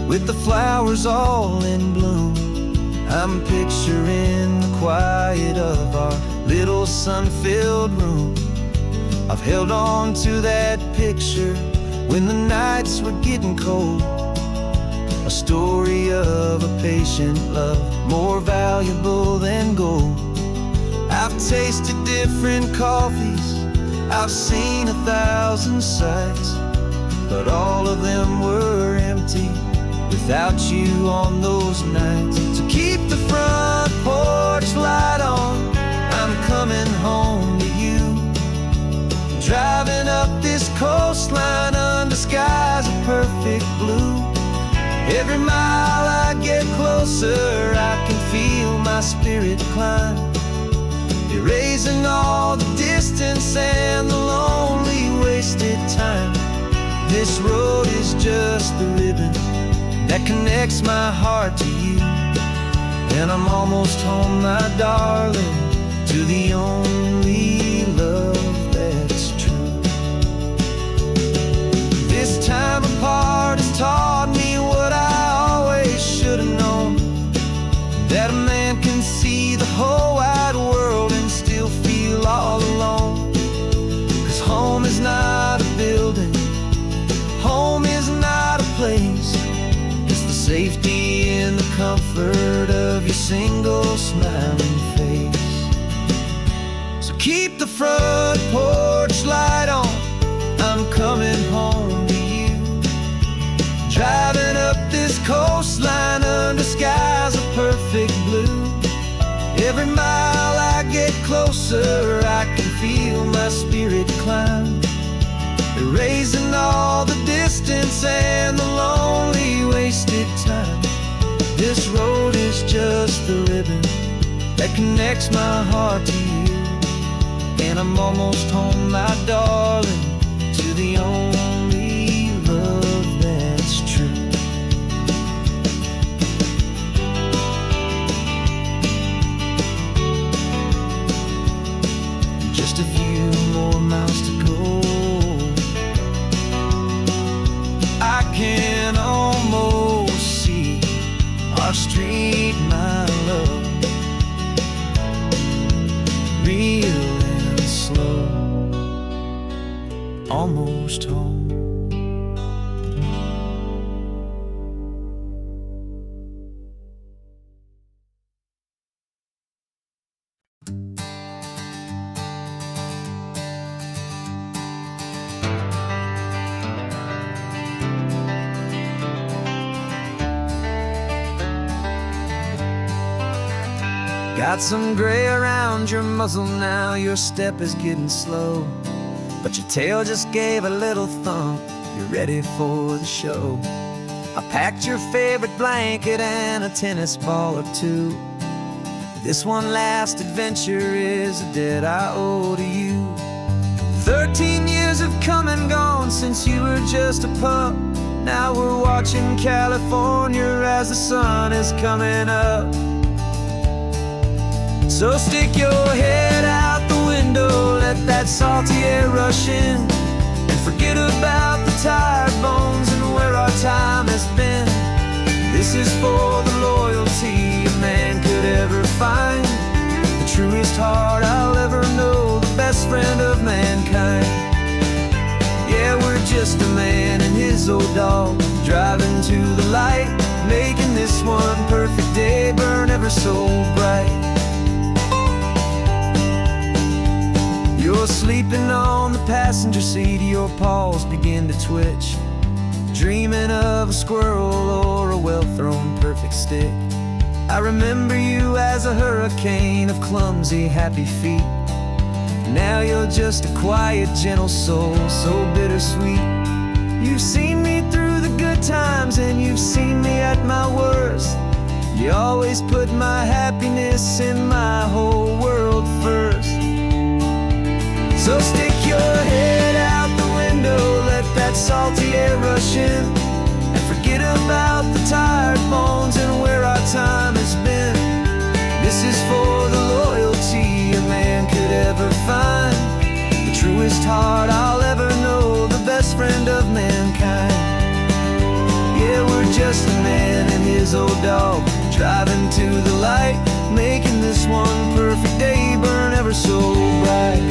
with the flowers all in bloom. I'm picturing the quiet of our little sun-filled room. I've held on to that picture when the nights were getting cold, a story of a patient love, more valuable than gold. I've tasted different coffees I've seen 1,000 sights, but all of them were empty without you on those nights. So keep the front porch light on, I'm coming home to you. Driving up this coastline under skies of perfect blue. Every mile I get closer, I can feel my spirit climb, erasing all the distance and the lonely wasted time. This road is just the ribbon that connects my heart to you. And I'm almost home, my darling, to the only love that's true. This time apart has taught me what I always should have known, that a man can see the whole wide world and still feel all alone. 'Cause home is not a building, home is not a place, it's the safety and the comfort of your single smiling face. So keep the front porch light on, I'm coming home to you. Driving up this coastline under skies of perfect blue. Every mile I get closer, I can feel my spirit climb, erasing all the distance and the lonely wasted time. This road is just the ribbon that connects my heart to you. And I'm almost home, my darling, to the only love that's true. Just a few more miles to go, I can almost see our street, my love, real and slow, almost home. Got some gray around your muzzle now, your step is getting slow, but your tail just gave a little thump, you're ready for the show. I packed your favorite blanket and a tennis ball or two. This one last adventure is a debt I owe to you. 13 years have come and gone since you were just a pup. Now we're watching California as the sun is coming up. So stick your head out the window, let that salty air rush in, and forget about the tired bones and where our time has been. This is for the loyalty a man could ever find, the truest heart I'll ever know, the best friend of mankind. Yeah, we're just a man and his old dog, driving to the light, making this one perfect day burn ever so bright. You're sleeping on the passenger seat, your paws begin to twitch, dreaming of a squirrel or a well-thrown perfect stick. I remember you as a hurricane of clumsy, happy feet. Now you're just a quiet, gentle soul, so bittersweet. You've seen me through the good times and you've seen me at my worst. You always put my happiness in my whole world first. So stick your head out the window, let that salty air rush in, and forget about the tired bones and where our time has been. This is for the loyalty a man could ever find, the truest heart I'll ever know, the best friend of mankind. Yeah, we're just a man and his old dog, driving to the light, making this one perfect day burn ever so bright.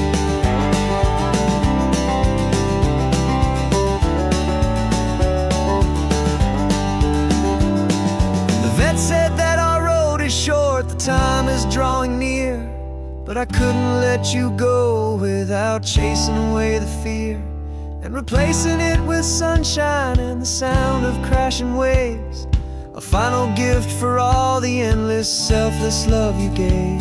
Said that our road is short, the time is drawing near, but I couldn't let you go without without chasing away the fear and replacing it with sunshine and the sound of crashing waves. A final gift for all the endless, selfless love you gave.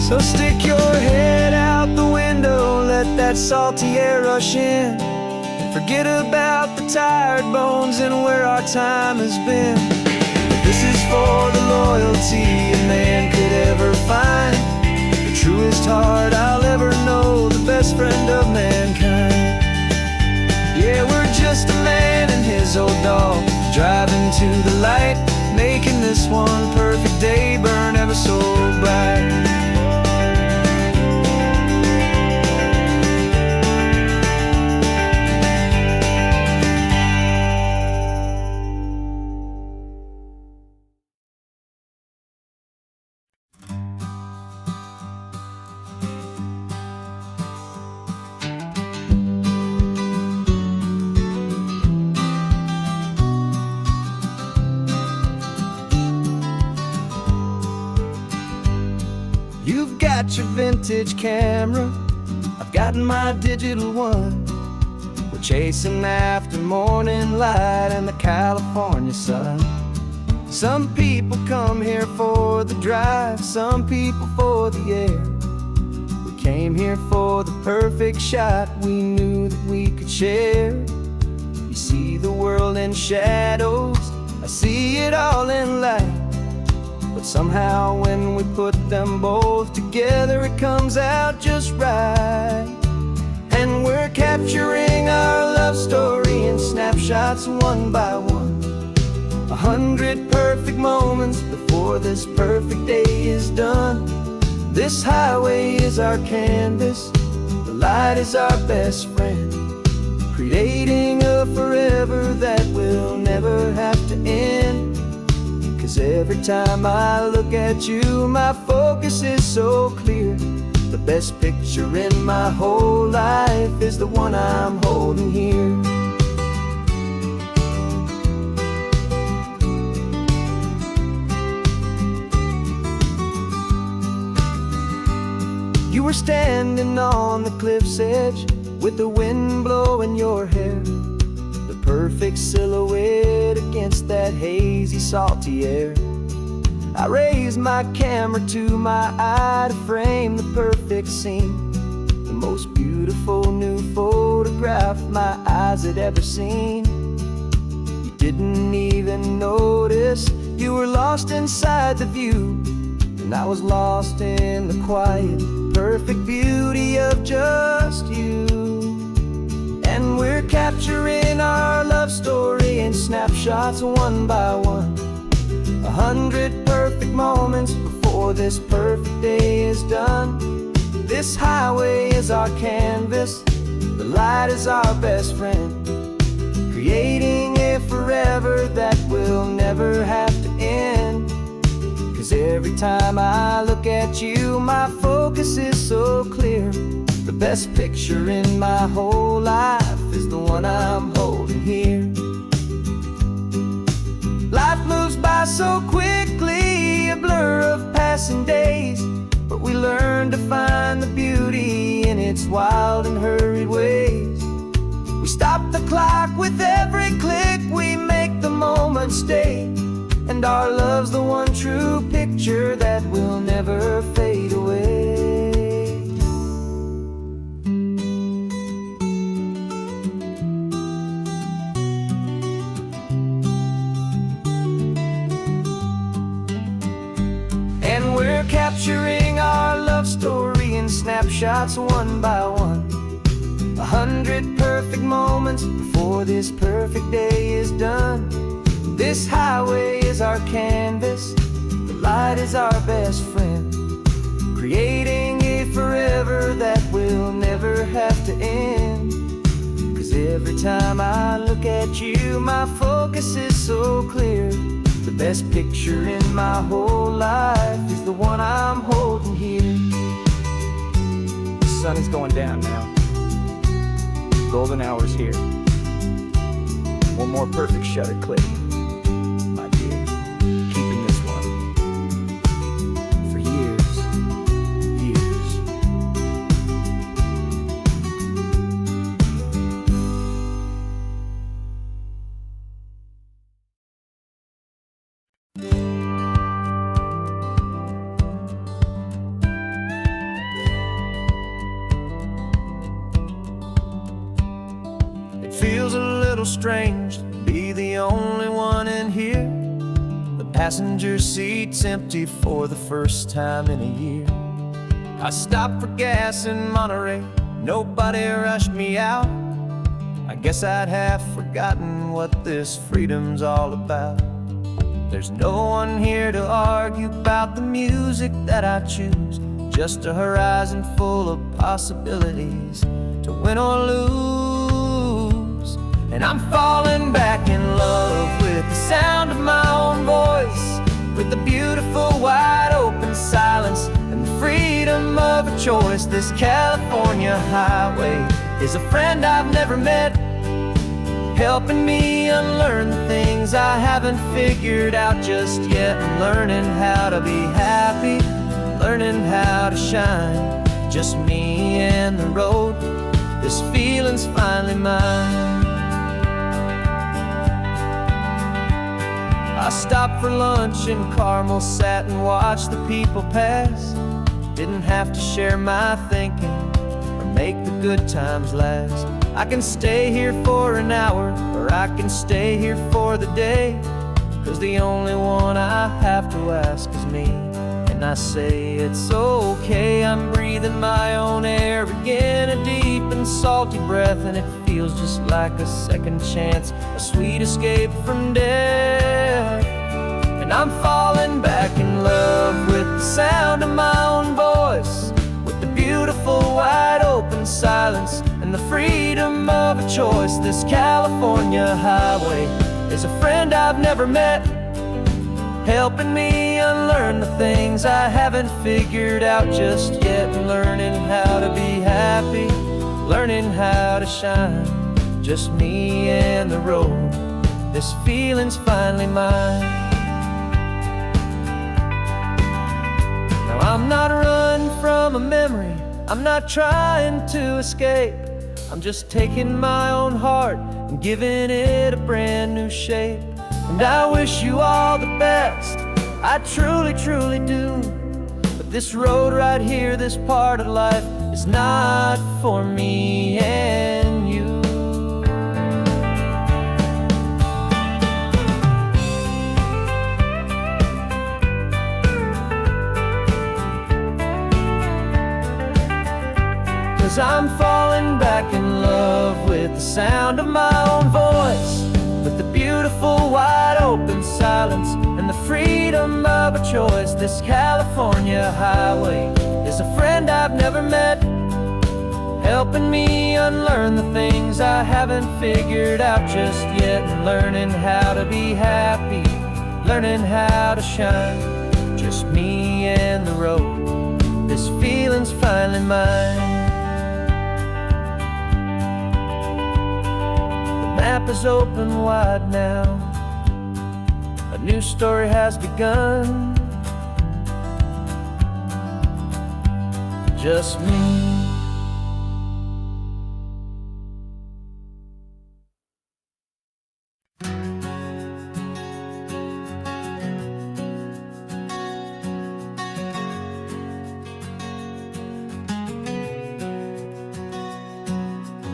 So stick your head out the window, let that salty air rush in, and forget about the tired bones and where our time has been. This is for the loyalty a man could ever find, the truest heart I'll ever know, the best friend of mankind. Yeah, we're just a man and his old dog, driving to the light, making this one perfect day burn ever so bright. You've got your vintage camera, I've got my digital one. We're chasing after morning light and the California sun. Some people come here for the drive, some people for the air. We came here for the perfect shot we knew that we could share. You see the world in shadows, I see it all in light. But somehow when we put them both together, it comes out just right. And we're capturing our love story in snapshots one by one. 100 perfect moments before this perfect day is done. This highway is our canvas, the light is our best friend, creating a forever that will never have to end. 'Cause every time I look at you, my focus is so clear. The best picture in my whole life is the one I'm holding here. You were standing on the cliff's edge with the wind blowing your hair, the perfect silhouette against that hazy, salty air. I raised my camera to my eye to frame the perfect scene, the most beautiful new photograph my eyes had ever seen. You didn't even notice, you were lost inside the view, and I was lost in the quiet, perfect beauty of just you. And we're capturing our love story in snapshots one by one. 100 perfect moments before this perfect day is done. This highway is our canvas, the light is our best friend, creating a forever that will never have to end. 'Cause every time I look at you, my focus is so clear. The best picture in my whole life is the one I'm holding here. Life moves by so quickly, a blur of passing days, but we learn to find the beauty in its wild and hurried ways. We stop the clock with every click, we make the moment stay, and our love's the one true picture that will never fade away. And we're capturing our love story in snapshots one by one. 100 perfect moments before this perfect day is done. This highway is our canvas, the light is our best friend, creating a forever that will never have to end. 'Cause every time I look at you, my focus is so clear. The best picture in my whole life is the one I'm holding here. The sun is going down now. Golden hour's here. One more perfect shutter click, my dear. Keeping this one for years, years. It feels a little strange to be the only one in here. The passenger seat's empty for the first time in a year. I stopped for gas in Monterey, nobody rushed me out. I guess I'd have forgotten what this freedom's all about. There's no one here to argue about the music that I choose, just a horizon full of possibilities to win or lose. And I'm falling back in love with the sound of my own voice, with the beautiful wide open silence and the freedom of a choice. This California highway is a friend I've never met, helping me unlearn the things I haven't figured out just yet. And learning how to be happy, learning how to shine, just me and the road. This feeling's finally mine. I stopped for lunch in Carmel, sat and watched the people pass. Didn't have to share my thinking or make the good times last. I can stay here for an hour, or I can stay here for the day, 'cause the only one I have to ask is me. And I say it's okay, I'm breathing my own air again, a deep and salty breath, and it feels just like a second chance, a sweet escape from death. And I'm falling back in love with the sound of my own voice, with the beautiful wide open silence and the freedom of a choice. This California highway is a friend I've never met, helping me unlearn the things I haven't figured out just yet. And learning how to be happy, learning how to shine, just me and the road. This feeling's finally mine. Now I'm not running from a memory, I'm not trying to escape. I'm just taking my own heart and giving it a brand new shape. And I wish you all the best, I truly, truly do. But this road right here, this part of life, is not for me and you. Cause I'm falling back in love with the sound of my own voice, with the beautiful wide open silence and the freedom of a choice. This California highway is a friend I've never met, helping me unlearn the things I haven't figured out just yet. And learning how to be happy, learning how to shine, just me and the road. This feeling's finally mine. The map is open wide now, a new story has begun, just me.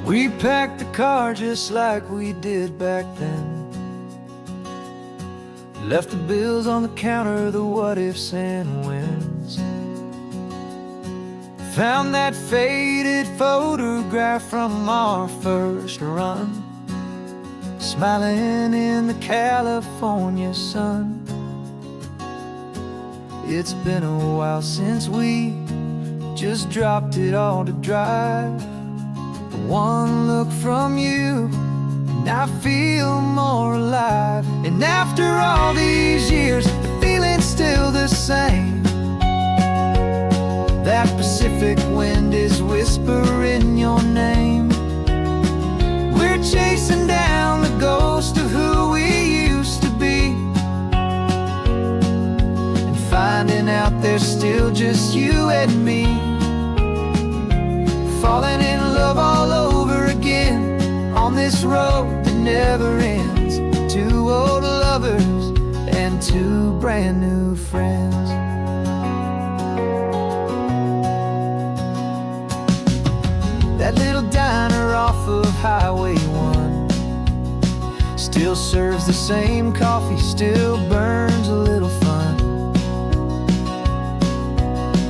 We packed the car just like we did back then, left the bills on the counter, the what ifs and whens. Found that faded photograph from our first run, smiling in the California sun. It's been a while since we just dropped it all to drive. One look from you and I feel more alive. And after all these years, the feeling's still the same. That Pacific wind is whispering your name. We're chasing down the ghost of who we used to be, and finding out there's still just you and me. Falling in love all over again on this road that never ends. Two old lovers and two brand new friends. That little diner off of Highway 1 still serves the same coffee, still burns a little fun.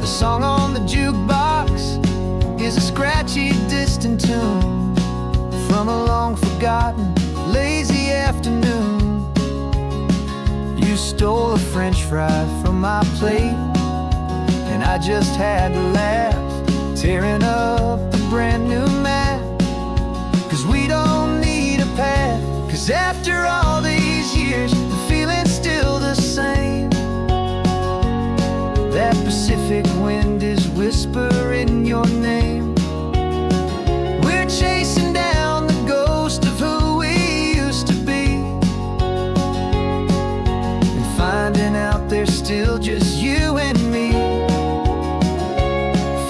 The song on the jukebox is a scratchy, distant tune from a long-forgotten, lazy afternoon. You stole a French fry from my plate, and I just had to laugh, tearing up the brand new map. 'Cause we don't need a path, 'cause after all these years, the feeling's still the same. That Pacific wind is whispering your name. We're chasing down the ghost of who we used to be, and finding out there's still just you and me.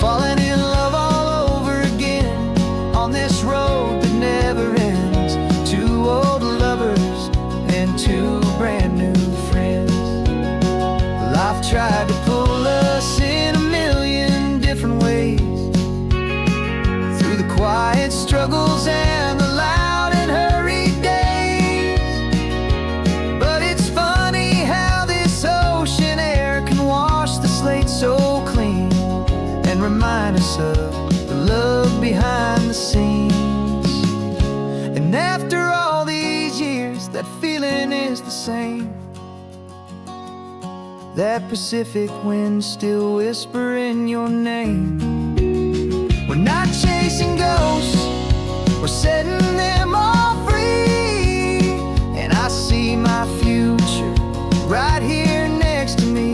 Falling in love all over again on this road that never ends. Two old lovers and two brand new friends. Life tried to pull us in a million different ways, through the quiet struggles and the loud and hurried days. But it's funny how this ocean air can wash the slate so clean, and remind us of the love behind the scenes. And after all these years, that feeling is the same. That Pacific wind still whispering your name. We're not chasing ghosts, we're setting them all free. And I see my future right here next to me.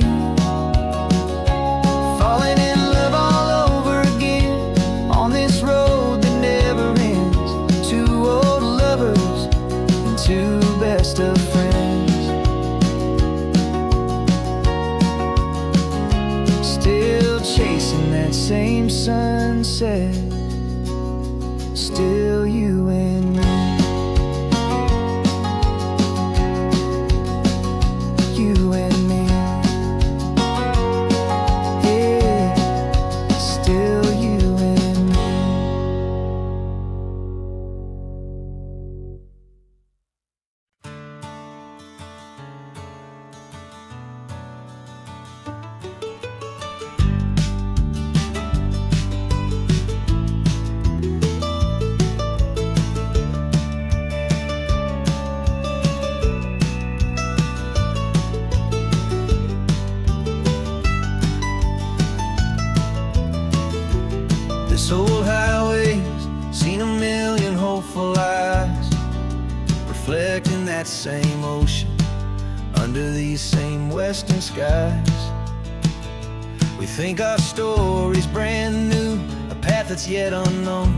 Falling in love all over again on this road that never ends. Two old lovers and two best of friends. Still chasing that same sunset, still you and me. You and me. Yeah, still you and me. This old highway's seen a million hopeful eyes, reflecting that same ocean under these same western skies. We think our story's brand new, a path that's yet unknown,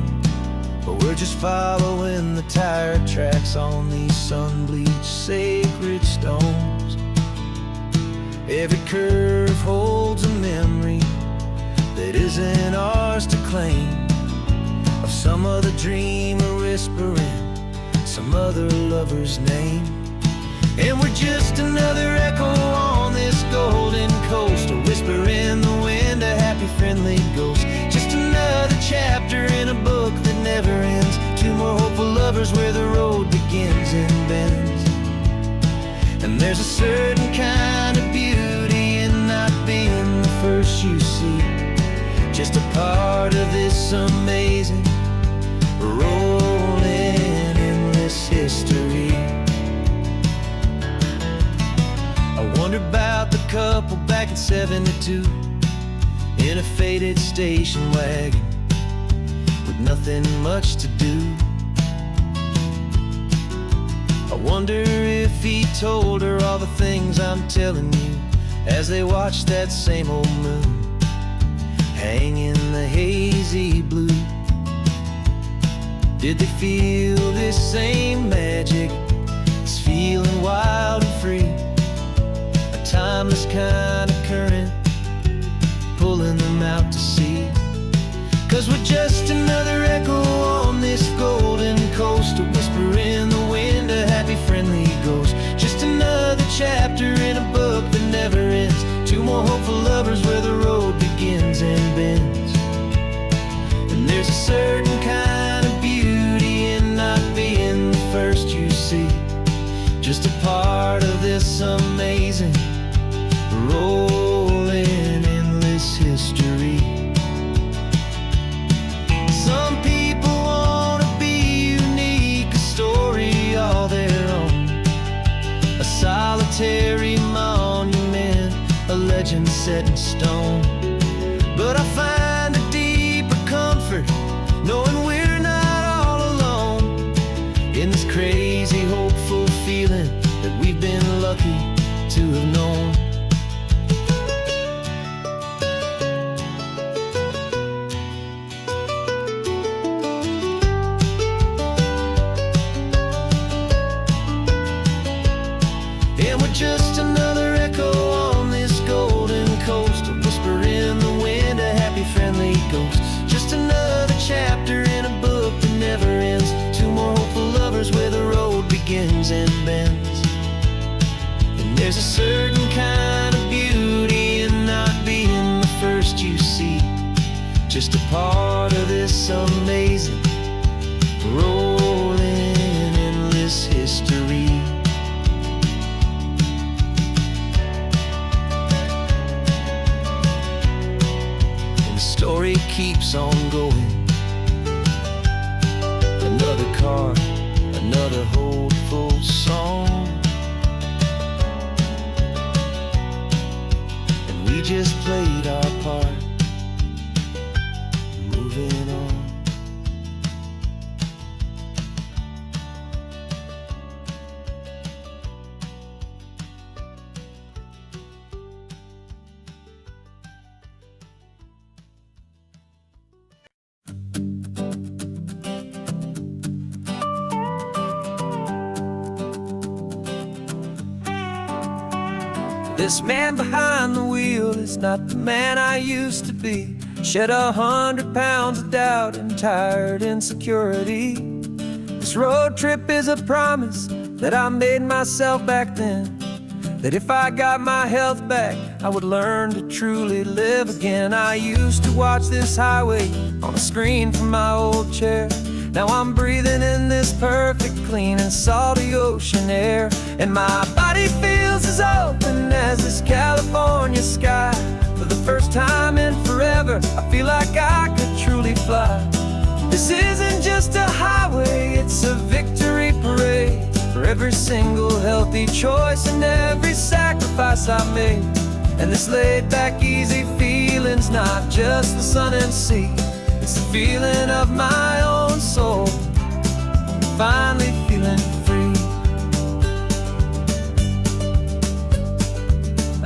but we're just following the tire tracks on these sun-bleached sacred stones. Every curve holds a memory that isn't ours to claim, of some other dreamer whispering some other lover's name. And we're just another echo on this golden coast, a whisper in the wind, a happy friendly ghost. Just another chapter in a book that never ends. Two more hopeful lovers where the road begins and bends. And there's a certain kind of beauty in not being the first you see, just a part of this amazing rolling endless history. I wonder about the couple back in '72 in a faded station wagon with nothing much to do. I wonder if he told her all the things I'm telling you, as they watched that same old moon hang in the hazy blue. Did they feel this same magic, this feeling wild and free, a timeless kind of current pulling them out to sea? 'Cause we're just another echo on this golden coast, a whisper in the wind, a happy friendly ghost. Just another chapter in a book that never ends, two more hopeful lovers where the road begins and bends. And there's a certain kind of beauty in not being the first you see, just a part of this amazing rolling endless history. Some people wanna be unique, a story all their own, a solitary monument, a legend set in stone. But I find a deeper comfort knowing we're not all alone in this crazy, hopeful feeling that we've been lucky to have known. And we're just another echo on this golden coast, a whisper in the wind, a happy friendly ghost. Just another chapter in a book that never ends, two more hopeful lovers where the road begins and bends. And there's a certain kind of beauty in not being the first you see, just a part of this amazing rolling endless history. Story keeps on going. Another car, another hopeful song, and we just played our part, moving on. This man behind the wheel is not the man I used to be. Shed 100 pounds of doubt and tired insecurity. This road trip is a promise that I made myself back then, that if I got my health back, I would learn to truly live again. I used to watch this highway on a screen from my old chair. Now I'm breathing in this perfect, clean and salty ocean air, and my body feels as open as this California sky. For the first time in forever, I feel like I could truly fly. This isn't just a highway, it's a victory parade for every single healthy choice and every sacrifice I made. And this laid back, easy feeling's not just the sun and sea, it's the feeling of my own soul, finally feeling free.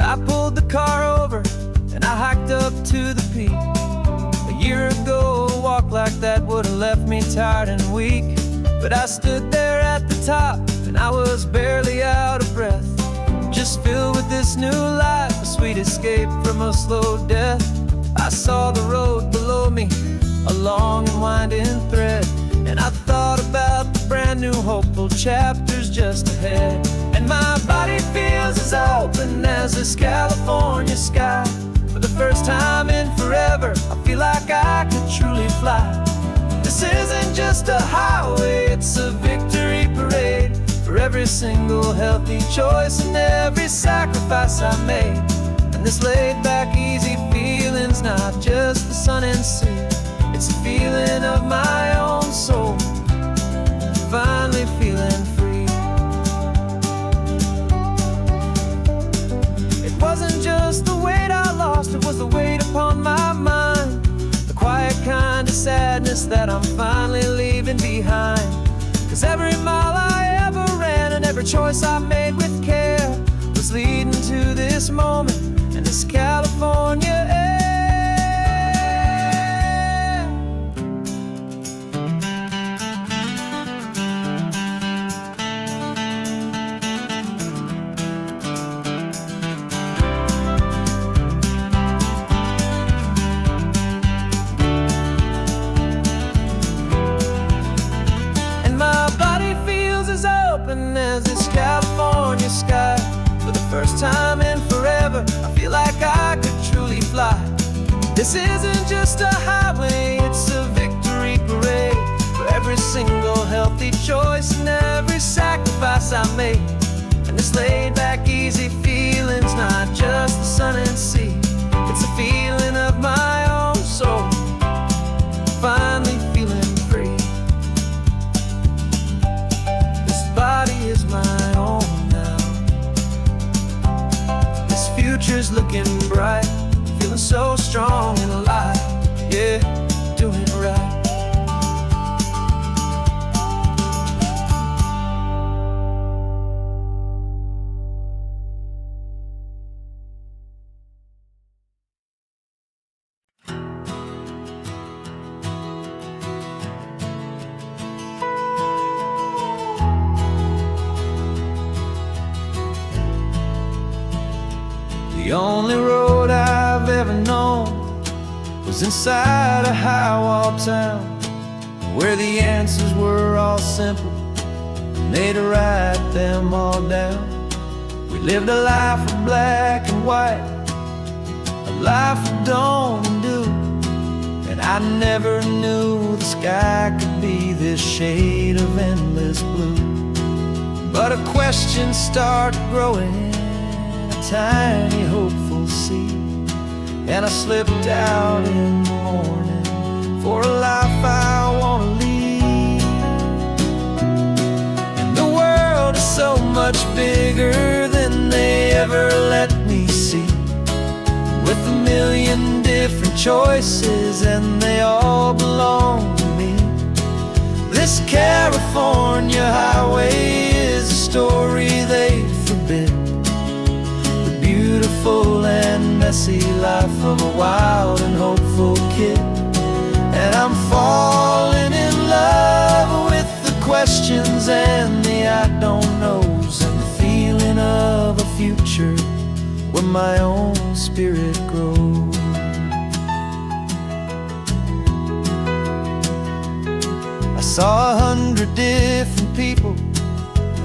I pulled the car over and I hiked up to the peak. A year ago, a walk like that would have left me tired and weak, but I stood there at the top and I was barely out of breath, just filled with this new life, a sweet escape from a slow death. I saw the road below me, a long and winding thread, and I thought about the brand new hopeful chapters just ahead. And my body feels as open as this California sky. For the first time in forever, I feel like I could truly fly. This isn't just a highway, it's a victory parade for every single healthy choice and every sacrifice I made. And this laid back, easy feeling's not just the sun and sea, it's a feeling of my own soul, finally feeling free. It wasn't just the weight I lost, it was the weight upon my mind, the quiet kind of sadness that I'm finally leaving behind. 'Cause every mile I ever ran and every choice I made with care was leading to this moment and this California air. As this California sky, for the first time in forever, I feel like I could truly fly. This isn't just a highway, it's a victory parade for every single healthy choice and every sacrifice I made. And this laid back easy feeling's not just the sun and sea, it's a feeling of my own soul, finally feeling free. Body is my own now. This future's looking bright, feeling so strong and alive. Yeah, doing it right. The only road I've ever known was inside a high-wall town, where the answers were all simple and they'd write them all down. We lived a life of black and white, a life of dawn and dew, and I never knew the sky could be this shade of endless blue. But a question started growing, tiny hopeful seed, and I slipped out in the morning for a life I want to lead. And the world is so much bigger than they ever let me see, with a million different choices and they all belong to me. This California highway is a story they forbid, beautiful and messy life of a wild and hopeful kid. And I'm falling in love with the questions and the I don't knows, and the feeling of a future where my own spirit grows. I saw 100 different people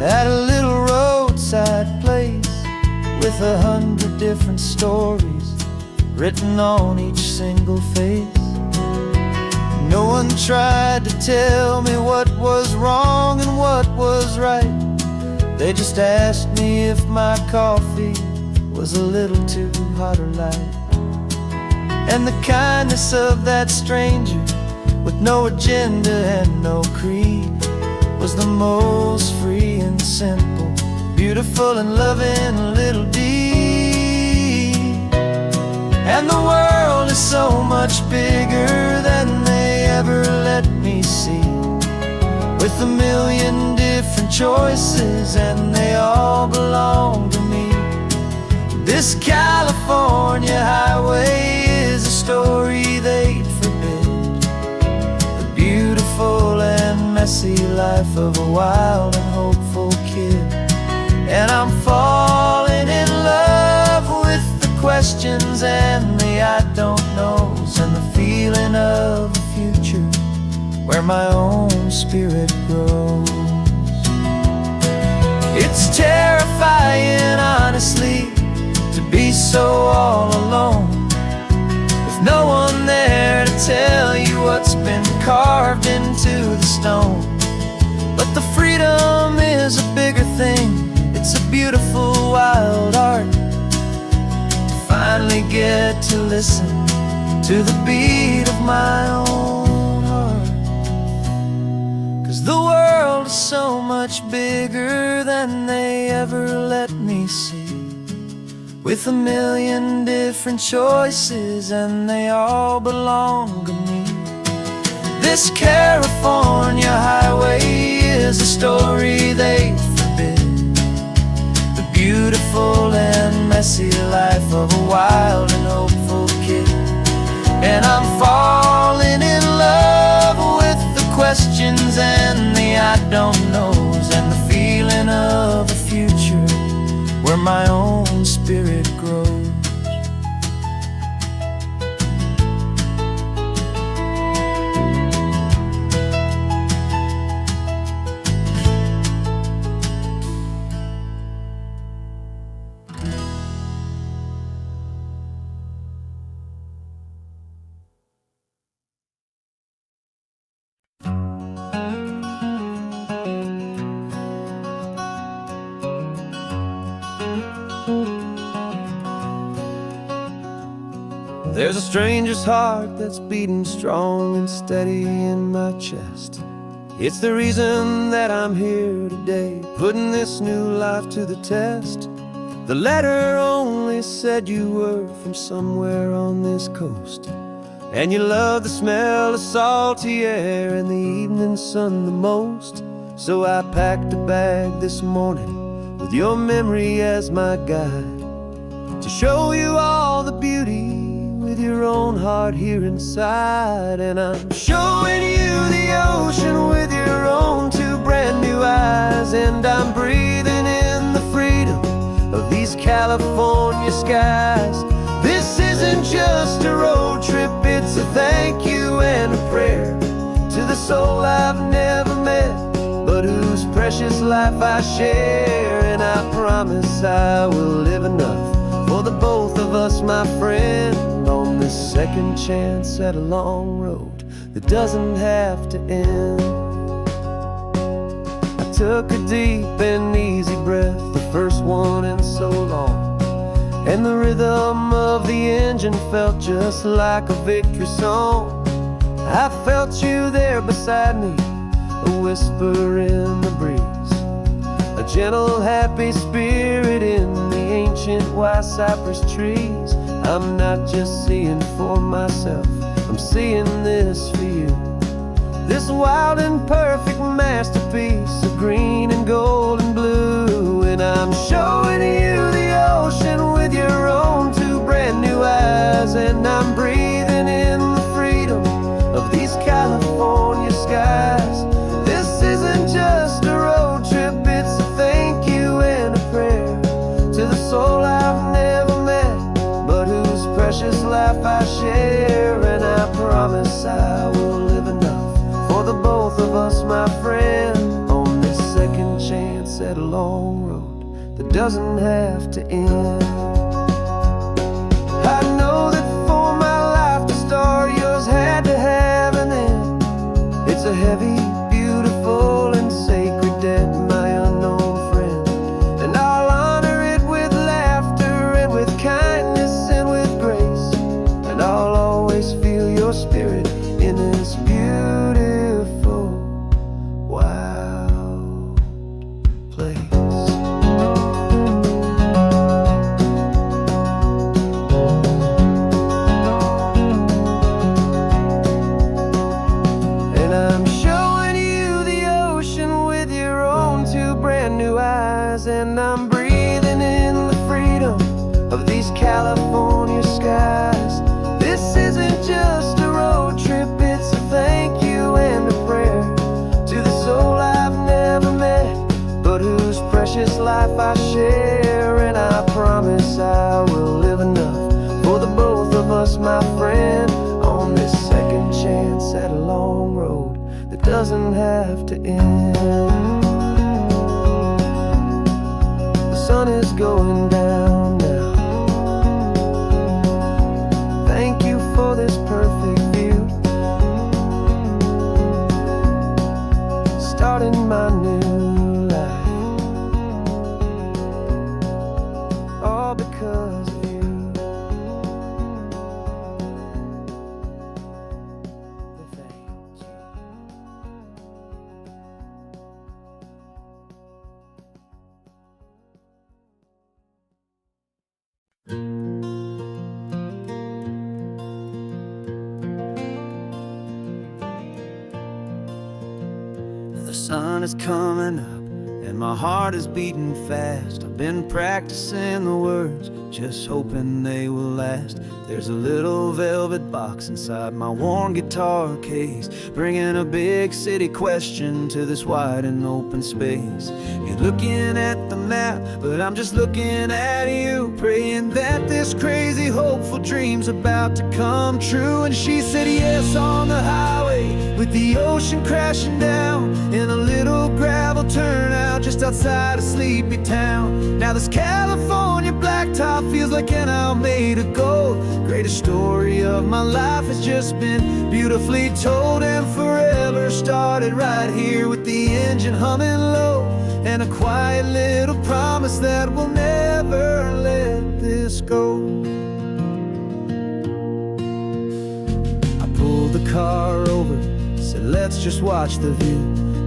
at a little roadside place, with 100 different stories written on each single face. No one tried to tell me what was wrong and what was right. They just asked me if my coffee was a little too hot or light. And the kindness of that stranger, with no agenda and no creed, was the most free and simple, beautiful and loving little deed. And the world is so much bigger than they ever let me see, with a million different choices and they all belong to me. This California highway is a story they'd forbid, the beautiful and messy life of a wild and hopeful kid. And I'm falling in love with the questions and the I don't knows, and the feeling of a future where my own spirit grows. It's terrifying, honestly, to be so all alone, with no one there to tell you what's been carved into the stone. But the freedom is a bigger thing, it's a beautiful wild art, to finally get to listen to the beat of my own heart. 'Cause the world is so much bigger than they ever let me see, with a million different choices and they all belong to me. This California highway is a story they forbid, beautiful and messy life of a wild and hopeful kid. And I'm falling in love with the questions and the I don't knows, and the feeling of a future where my own spirit grows. There's a stranger's heart that's beating strong and steady in my chest. It's the reason that I'm here today, putting this new life to the test. The letter only said you were from somewhere on this coast, and you love the smell of salty air and the evening sun the most. So I packed a bag this morning with your memory as my guide, to show you all the beauty with your own heart here inside. And I'm showing you the ocean with your own two brand new eyes, and I'm breathing in the freedom of these California skies. This isn't just a road trip, it's a thank you and a prayer to the soul I've never met, but whose precious life I share. And I promise I will live enough for the both of us, my friend, on this second chance at a long road that doesn't have to end. I took a deep and easy breath, the first one in so long, and the rhythm of the engine felt just like a victory song. I felt you there beside me, a whisper in the breeze, a gentle happy spirit in the ancient white cypress trees. I'm not just seeing for myself, I'm seeing this for you, this wild and perfect masterpiece of green and gold and blue. And I'm showing you the ocean with your own two brand new eyes, and I'm breathing in the freedom of these California skies. This isn't just a road trip, it's a thank you and a prayer to the soul I've never met, but whose precious life I share. And I promise I will live enough for the both of us, my friend, on this second chance at a long road that doesn't have to end. I know that for my life to start, yours had to have an end. It's a heavy, beautiful, and sacred debt, my unknown friend, and I'll honor it with laughter and with kindness and with grace, and I'll always feel your spirit in this beautiful, wild place. And I'm showing you the ocean with your own two brand new eyes, and I'm breathing in the freedom of these California skies. This isn't just a road trip, it's a thank you and a prayer to the soul I've never met, but whose precious life I share. And I promise I will live enough for the both of us, my friend, on this second chance at a long road that doesn't have to end. The sun is going down now. Thank you for this perfect view, starting my new life, all because of you. Thank you. The sun is coming up and my heart is beating fast. I've been practicing the words, just hoping they will last. There's a little velvet box inside my worn guitar case, bringing a big city question to this wide and open space. You're looking at the map, but I'm just looking at you, praying that this crazy hopeful dream's about to come true. And she said yes on the highway, with the ocean crashing down, in a little gravel turnout just outside of sleepy town. Now this California blacktop feels like an isle made of gold. Greatest story of my life has just been beautifully told, and forever started right here with the engine humming low, and a quiet little promise that we'll never let this go. I pulled the car over, said let's just watch the view.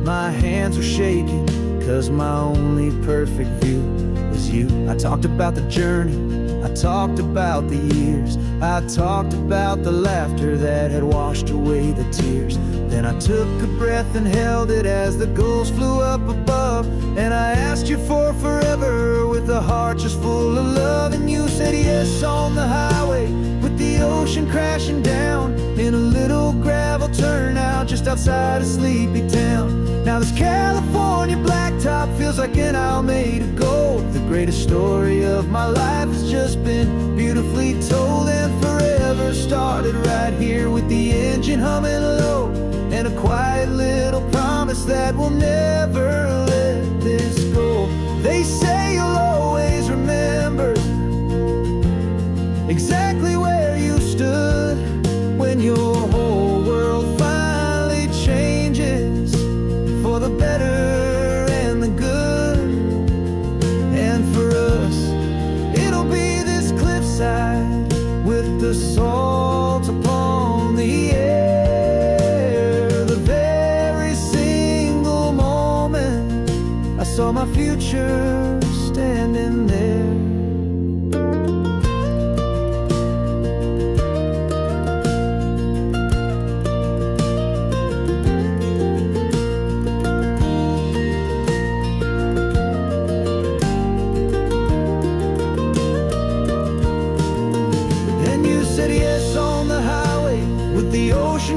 My hands were shaking, cause my only perfect view was you. I talked about the journey, I talked about the years, I talked about the laughter that had washed away the tears. Then I took a breath and held it as the gulls flew up above, and I asked you for forever with a heart just full of love. And you said yes on the highway, with the ocean crashing down, in a little gravel turnout just outside of sleepy town. Now this California blacktop feels like an isle made of gold. The greatest story of my life has just been beautifully told, and forever started right here with the engine humming low, and a quiet little promise that we'll never let this go. They say you'll always remember exactly where you stood when your whole world finally changes for the better and the good. And for us, it'll be this cliffside with the salt upon the air. The very single moment I saw my future standing there.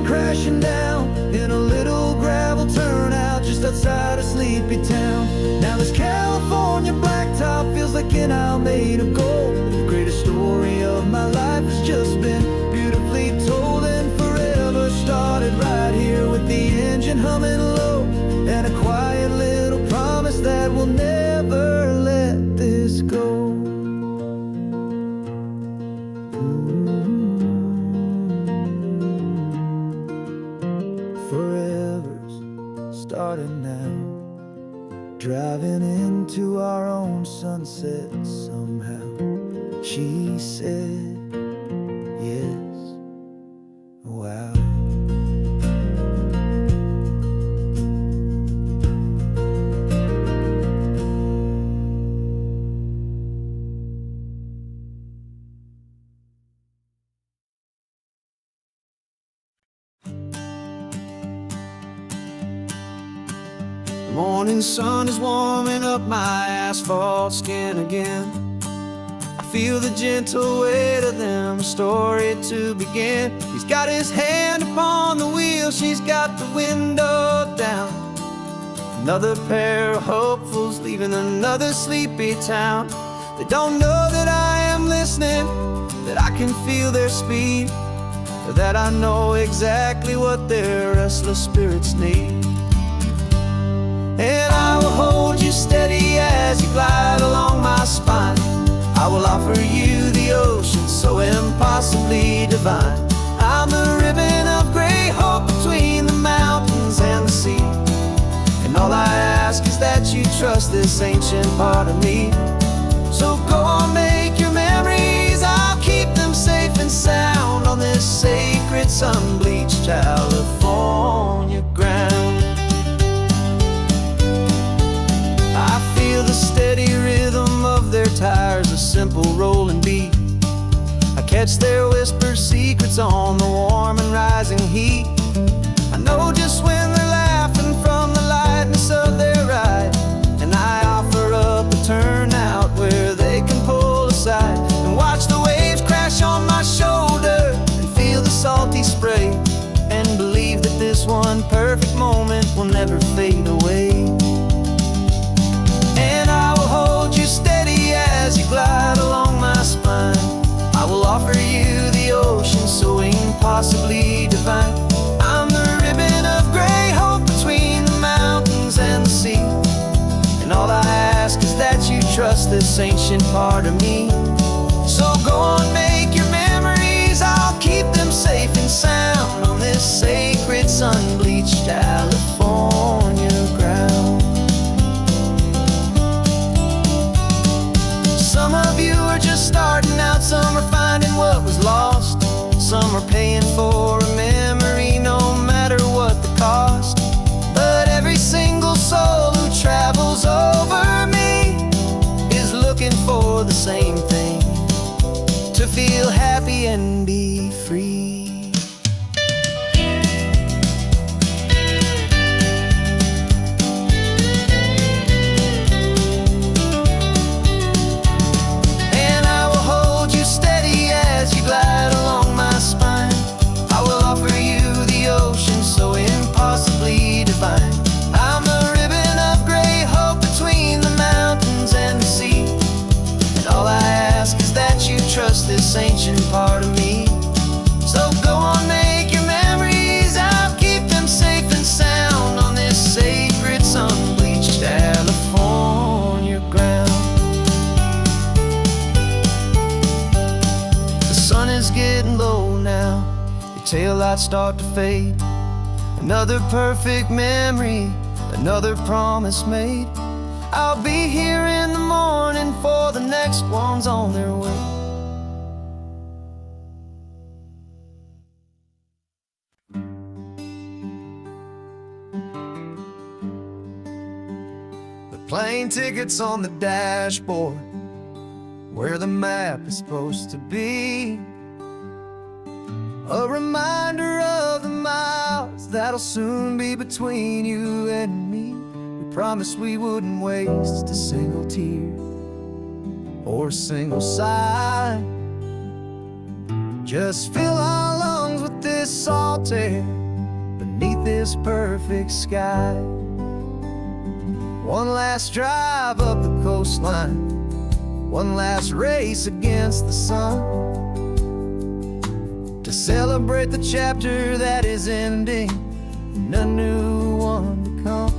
Crashing down in a little gravel turnout just outside of sleepy town. Now this California blacktop feels like an isle made of gold. The greatest story of my life has just been beautifully told, and forever started right here with the engine humming low, and a quiet little promise that we'll never let this go. Starting now, driving into our own sunset somehow. She said yes, wow. The morning sun is warming up my asphalt skin again. I feel the gentle weight of them, a story to begin. He's got his hand upon the wheel, she's got the window down. Another pair of hopefuls leaving another sleepy town. They don't know that I am listening, that I can feel their speed, or that I know exactly what their restless spirits need. And I will hold you steady as you glide along my spine. I will offer you the ocean so impossibly divine. I'm the ribbon of gray hope between the mountains and the sea, and all I ask is that you trust this ancient part of me. So go on, make your memories, I'll keep them safe and sound on this sacred sun-bleached California ground. The steady rhythm of their tires, a simple rolling beat. I catch their whispered secrets on the warm and rising heat. I know just when they're laughing from the lightness of their ride, and I offer you the ocean so impossibly divine. I'm the ribbon of gray hope between the mountains and the sea. And all I ask is that you trust this ancient part of me. So go on, make your memories, I'll keep them safe and sound on this sacred sun-bleached California ground. Some of you are just starting out, some are finding what was lost, some are paying for a memory no matter what the cost. But every single soul who travels over me is looking for the same thing: to feel happy and be free. And I will hold you steady as you glide along my spine. I will offer you the ocean so impossibly divine. I'm the ribbon of gray hope between the mountains and the sea. And all I ask is that you trust this ancient part of me. So go on, make your memories, I'll keep them safe and sound on this sacred sun-bleached California ground. The sun is getting low now, your taillights start to fade. Another perfect memory, another promise made. I'll be here in the morning for the next ones on their way. The plane tickets on the dashboard, where the map is supposed to be. A reminder of the miles that'll soon be between you and me. We promised we wouldn't waste a single tear or a single sigh. Just fill our lungs with this salt air beneath this perfect sky. One last drive up the coastline, one last race against the sun, to celebrate the chapter that is ending and a new one to come.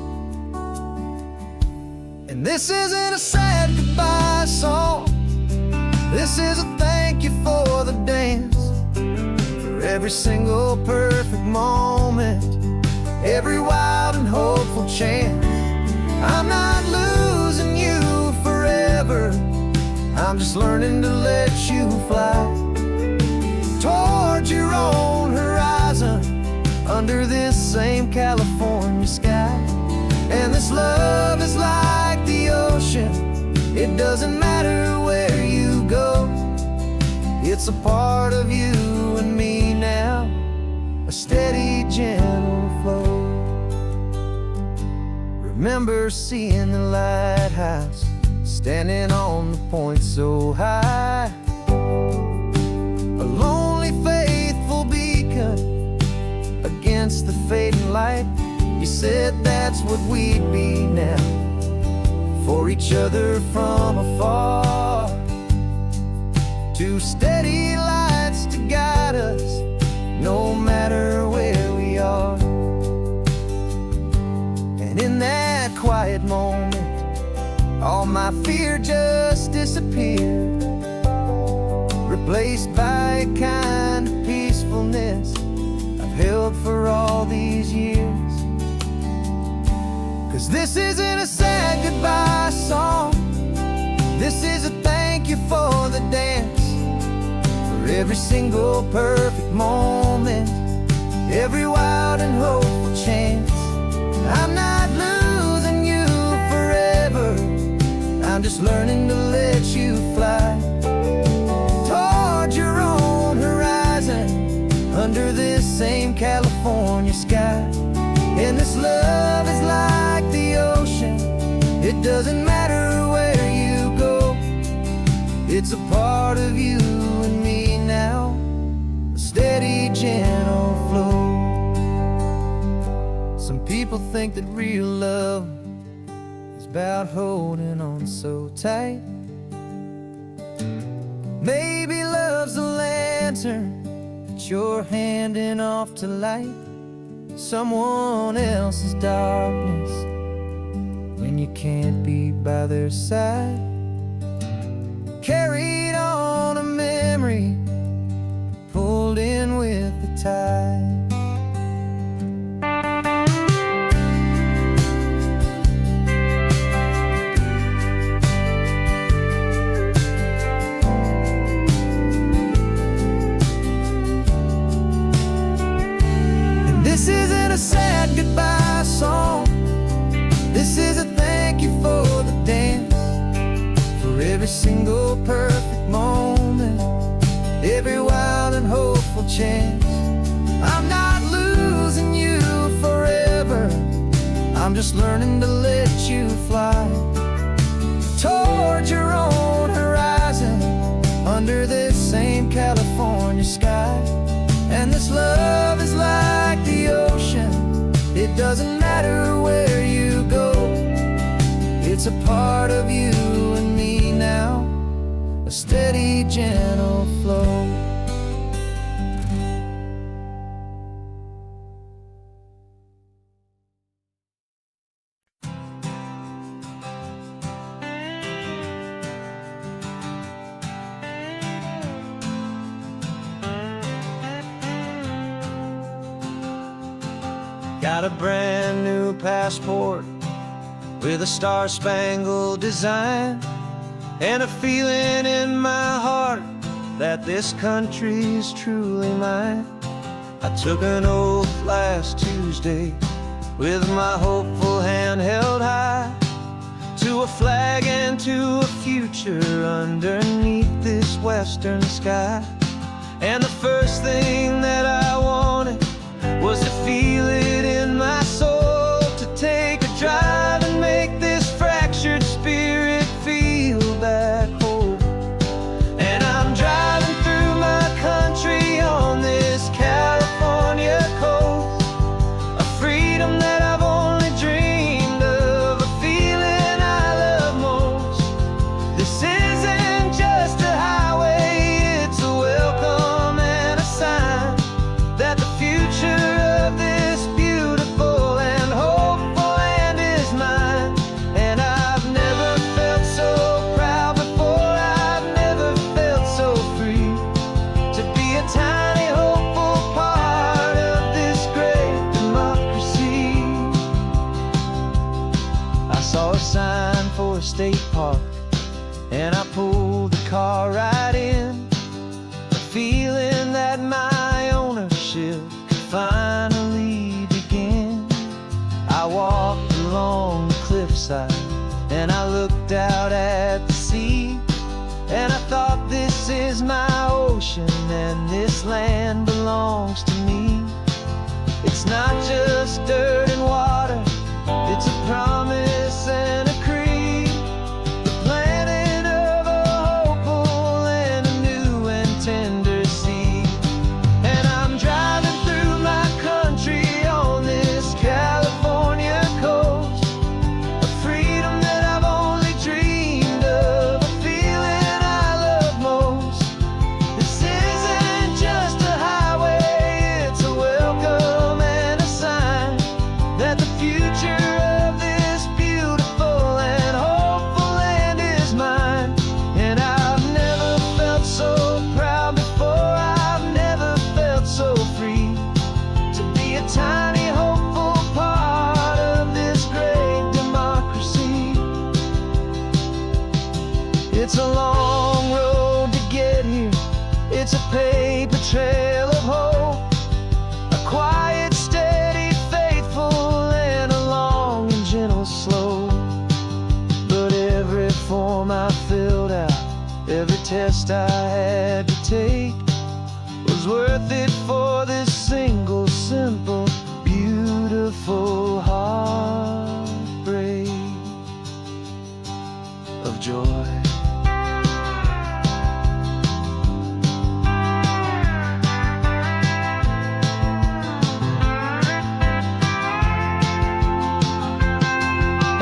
And this isn't a sad goodbye song, this is a thank you for the dance, for every single perfect moment, every wild and hopeful chance. I'm not losing you forever, I'm just learning to let you fly towards your own horizon under this same California sky. And this love is like the ocean, it doesn't matter where you go, it's a part of you and me now, a steady, gentle flow. Remember seeing the lighthouse, standing on the point so high, a lonely, faithful beacon against the fading light. You said that's what we'd be now, for each other from afar. Two steady lights to guide us, no matter where we are. And in that quiet moment, all my fear just disappeared, replaced by a kind of peacefulness I've held for all these years. 'Cause this isn't a sad goodbye song, this is a thank you for the dance, for every single perfect moment, every wild and hopeful chance. I'm not losing you forever, I'm just learning to let you fly towards your own horizon under this same California sky. And this love is like the ocean, it doesn't matter where you go, it's a part of you and me now, a steady, gentle flow. Some people think that real love is about holding on so tight. Maybe love's a land lantern that you're handing off to light someone else's darkness when you can't be by their side. Carried on a memory, pulled in with the tide. This isn't a sad goodbye song. This is a thank you for the dance, for every single perfect moment, every wild and hopeful chance. I'm not losing you forever, I'm just learning to let you fly towards your own horizon, under this same California sky. And this love is like the ocean, it doesn't matter where you go. It's a part of you and me now, a steady, gentle flow. Got a brand new passport with a star-spangled design, and a feeling in my heart that this country's truly mine. I took an oath last Tuesday with my hopeful hand held high, to a flag and to a future underneath this western sky. And the first thing that I wanted was to feel it in my soul, to take a drive and make this fractured spirit feel back home. And I'm driving through my country on this California coast, a freedom that I've only dreamed of, a feeling I love most. This isn't just a highway, it's a welcome and a sign that the future of this beautiful and hopeful land is mine. And I've never felt so proud before, I've never felt so free, to be a tiny hopeful part of this great democracy. I saw a sign for a state park, and I pulled the car right in, a feeling that my ownership could finally begin. I walked along the cliffside and I looked out at the sea, and I thought, this is my ocean and this land belongs to me. It's not just dirt and water, it's a promise and a creed, the planting of a hopeful and a new and tender seed. And I'm driving through my country on this California coast, a freedom that I've only dreamed of, a feeling I love most. This isn't just a highway, it's a welcome and a sign that the future of this beautiful and hopeful land is mine. And I've never felt so proud before, I've never felt so free, to be a tiny hopeful part of this great democracy. It's a long road to get here, it's a paper trail of hope, a quiet, steady, faithful, and a long and gentle slope. But every form I filled out, every test I had to take, was worth it for this single, simple, beautiful heartbreak of joy.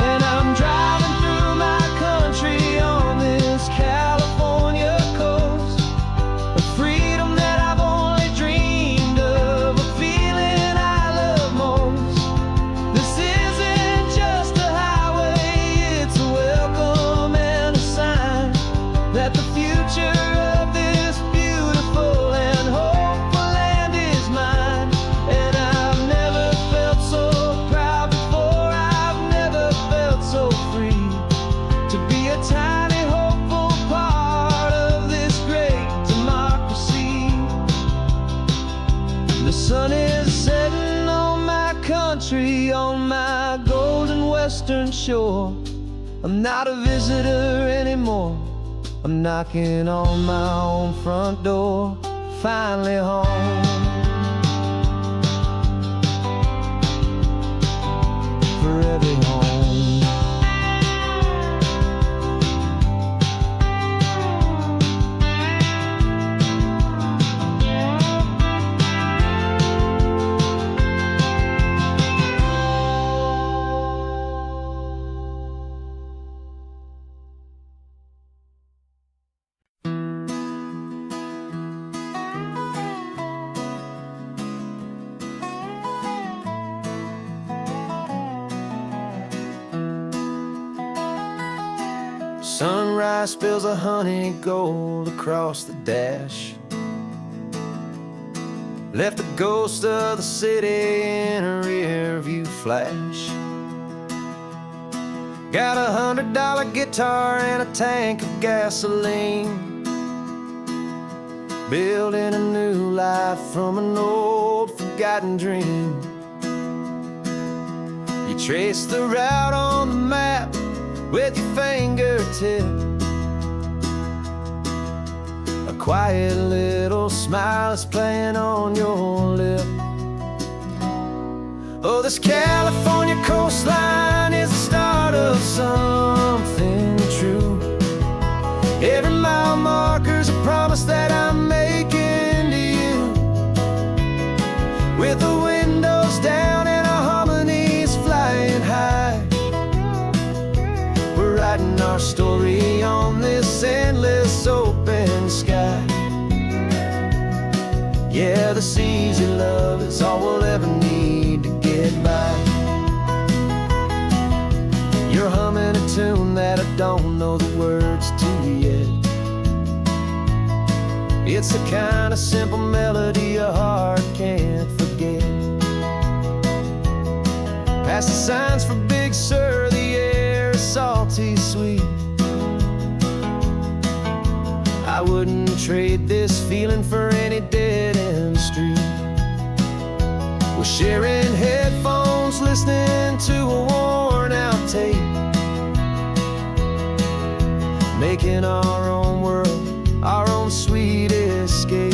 And I'm driving through my country on this California coast, a freedom that The sun is setting on my country, on my golden western shore. I'm not a visitor anymore. I'm knocking on my own front door. Finally home. Forever home. Sunrise spills a honey gold across the dash. Left the ghost of the city in a rear view flash. Got a $100 guitar and a tank of gasoline. Building a new life from an old forgotten dream. You trace the route on the map with your fingertip. A quiet little smile is playing on your lip. Oh, this California coastline is the start of something true. Every mile marker's a promise that I'm making to you. With the windows down and our harmonies flying high, we're writing our story on this endless open sky. Yeah, this easy love is all we'll ever need to get by. You're humming a tune that I don't know the words to yet. It's the kind of simple melody a heart can't forget. Past the signs for Big Sur, the air is salty sweet. I wouldn't trade this feeling for any dead-end street. We're sharing headphones, listening to a worn-out tape, making our own world, our own sweet escape.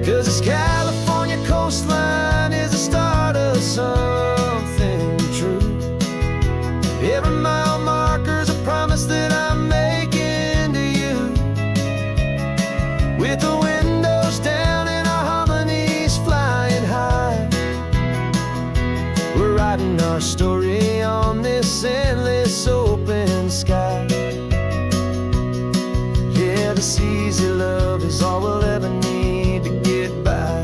'Cause this California coastline is the start of something true. Every mile marker's a promise that I'm making to you. With the windows down and our harmonies flying high, we're writing our story on this endless open sky. Yeah, this easy love is all we'll ever need to get by.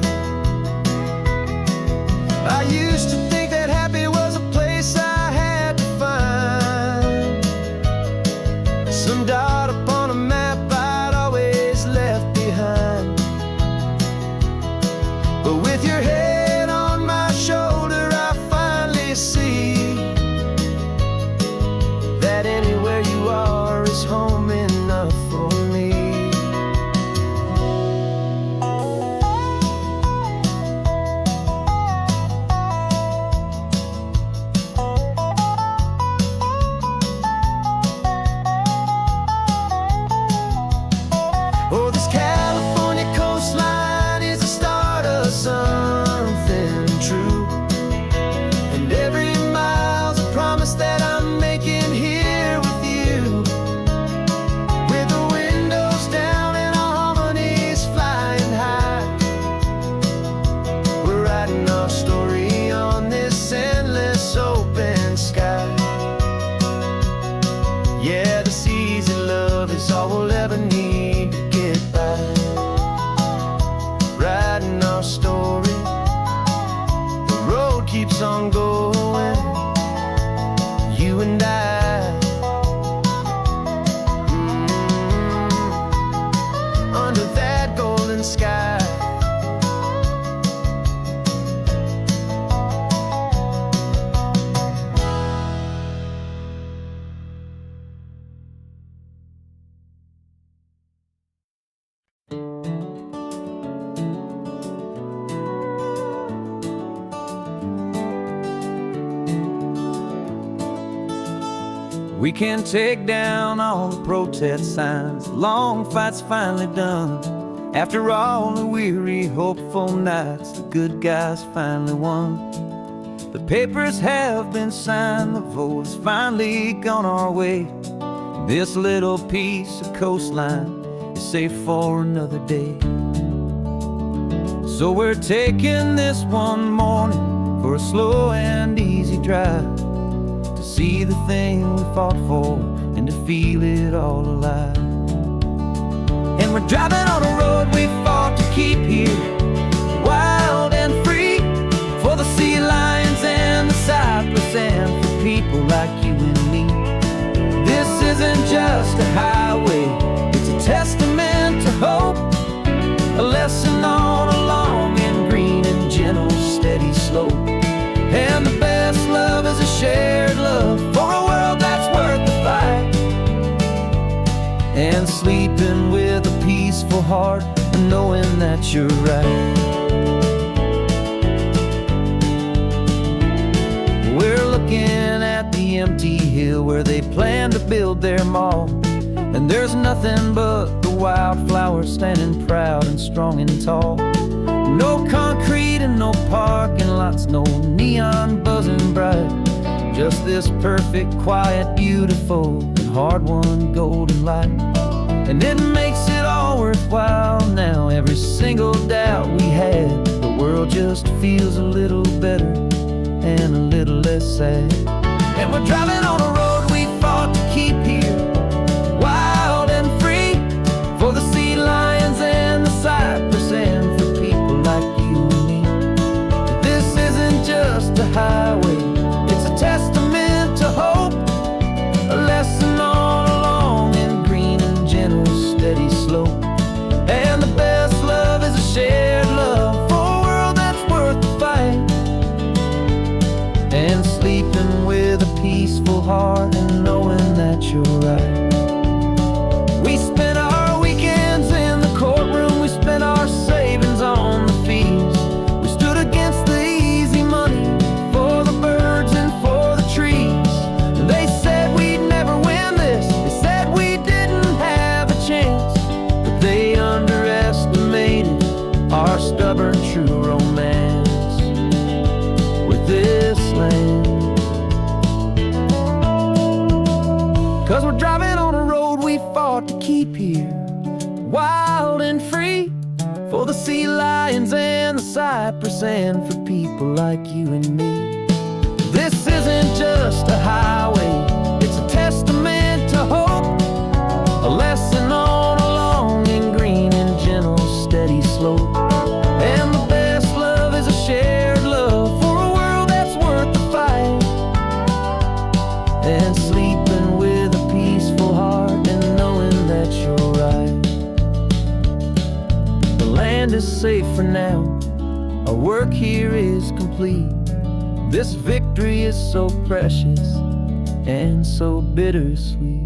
I used to think that happy was a place I had to find, some dot upon a map I'd always left behind. But with your head on my shoulder, I finally see that anywhere you are is home enough for me. We can take down all the protest signs. The long fight's finally done. After all the weary, hopeful nights, the good guys finally won. The papers have been signed, the vote's finally gone our way. This little piece of coastline is safe for another day. So we're taking this one morning for a slow and easy drive, to see the thing we fought for and to feel it all alive. And we're driving on a road we fought to keep here, wild and free, for the sea lions and the cypress and for people like you and me. This isn't just a highway, it's a testament to hope, a lesson on a long and green and gentle steady slope. And the best love is a shared love for a world that's worth the fight, and sleeping with a peaceful heart and knowing that you're right. We're looking at the empty hill where they plan to build their mall, and there's nothing but the wildflowers standing proud and strong and tall. No concrete and no parking lots, no neon buzzing bright, just this perfect, quiet, beautiful, and hard-won golden light. And it makes it all worthwhile now. Every single doubt we had, the world just feels a little better and a little less sad. And we're driving on a road we fought to keep here, wild and free, for the sea lions and the cypress and for people like you and me. This isn't just a highway, it's a testament to hope, a lesson on a long and green and gentle steady slope. And the best love is a shared love for a world that's worth the fight, and sleeping with a peaceful heart and knowing that you're right. We spent our weekends in the courtroom, we spent our savings on the fees. We stood against the easy money for the birds and for the trees. And they said we'd never win this, they said we didn't have a chance, but they underestimated our stubborn true romance with this land. 'Cause we're driving on a road we fought to keep here, wild and free, for the sea lions and the cypress and for people like you and me. This isn't just a highway, it's a testament to hope, a lesson on a long and green and gentle steady slope. And the best love is a shared love for a world that's worth the fight, and sleeping with a peaceful heart and knowing that you're right. The land is safe for now, our work here is complete. This victory is so precious and so bittersweet.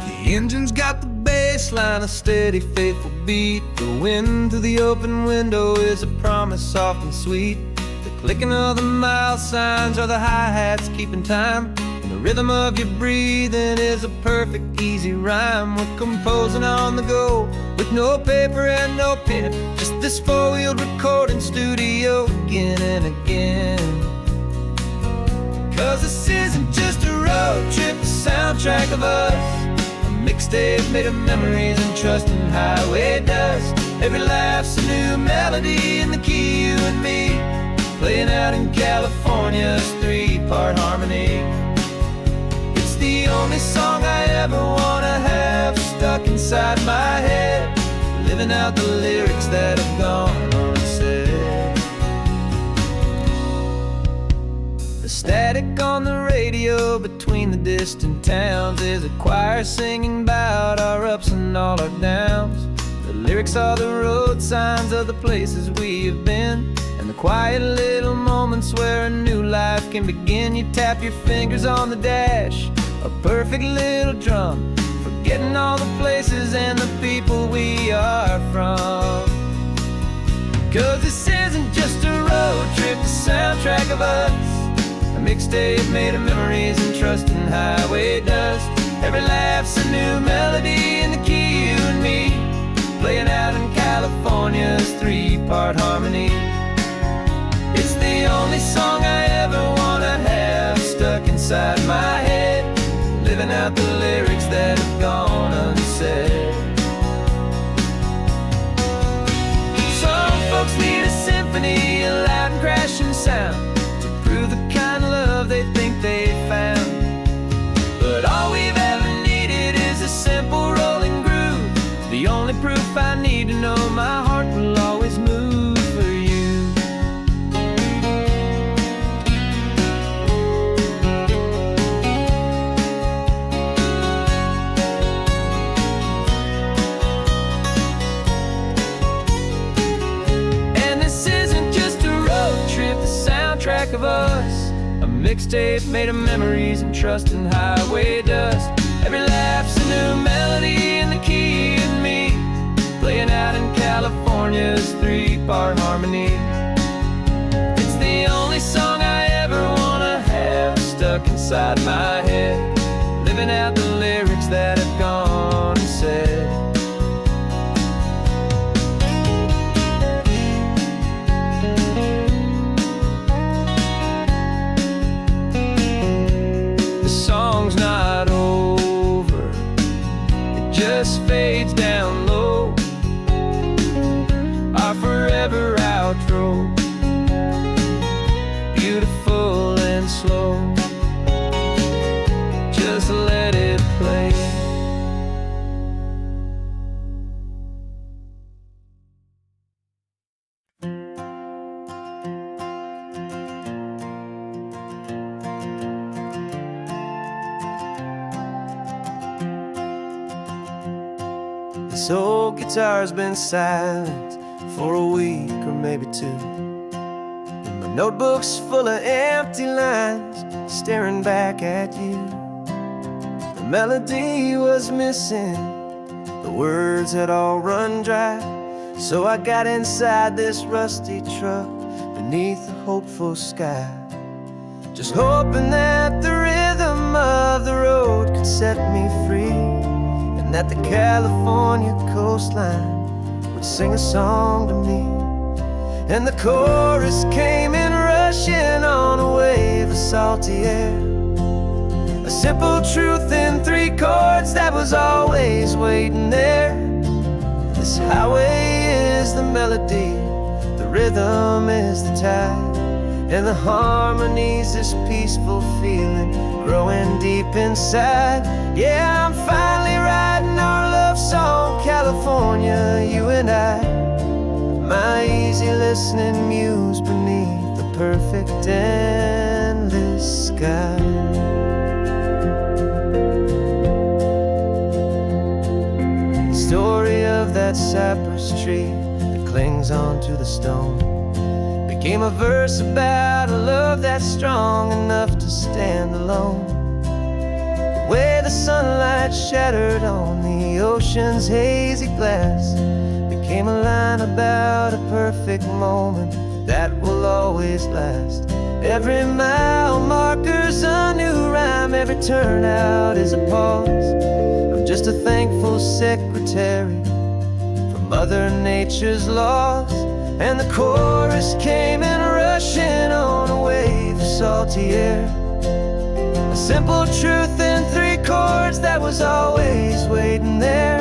The engine's got the bass line, a steady, faithful beat. The wind through the open window is a promise soft and sweet. The clicking of the mile signs are the hi-hats keeping time, and the rhythm of your breathing is a perfect, easy rhyme. We're composing on the go with no paper and no pen, just this four-wheeled recording studio again and again. 'Cause this isn't just a road trip, a soundtrack of us, mixtape made of memories and trust in highway dust. Every laugh's a new melody in the key, you and me, playing out in California's three-part harmony. It's the only song I ever wanna have stuck inside my head, living out the lyrics that have gone unsaid. The static on the radio between the distant towns is a choir singing about our ups and all our downs. The lyrics are the road signs of the places we have been, and the quiet little moments where a new life can begin. You tap your fingers on the dash, a perfect little drum for forgetting all the places and the people we are from. 'Cause this isn't just a road trip, the soundtrack of us, a mixtape made of memories and trust in highway dust. Every laugh's a new melody in the key, you and me, playing out in California's 3-part harmony. It's the only song I ever wanna have stuck inside my head, living out the lyrics that have gone unsaid. Some folks need a symphony, a loud and crashing sound, to prove the kind of love they think they found. But all we've ever needed is a simple rolling groove, the only proof I need to know my heart will always move for you. And this isn't just a road trip, the soundtrack of us, a mixtape made of memories and trust in highway dust. Every laugh's a new melody in the key and me, playing out in California's 3-part harmony. It's the only song I ever wanna have stuck inside my head, living out the lyrics that have gone unsaid. The song's not over, it just fades down low, our forever outro, beautiful and slow. Just let it play. This old guitar's been silent for a week or maybe two, and my notebook's full of empty lines staring back at you. The melody was missing, the words had all run dry, so I got inside this rusty truck beneath a hopeful sky, just hoping that the rhythm of the road could set me free, and that the California coastline would sing a song to me. And the chorus came in rushing on a wave of salty air, a simple truth in 3 chords that was always waiting there. This highway is the melody, the rhythm is the tide, and the harmony's this peaceful feeling growing deep inside. Yeah, I'm finally writing our love song, California, you and I, my easy listening muse beneath the perfect endless sky. The story of that cypress tree that clings onto the stone became a verse about a love that's strong enough to stand alone. The way the sunlight shattered on the ocean's hazy glass became a line about a perfect moment that will always last. Every mile marker's a new rhyme, every turnout is a pause. I'm just a thankful secretary for Mother Nature's laws. And the chorus came in rushing on a wave of salty air, a simple truth in 3 chords that was always waiting there.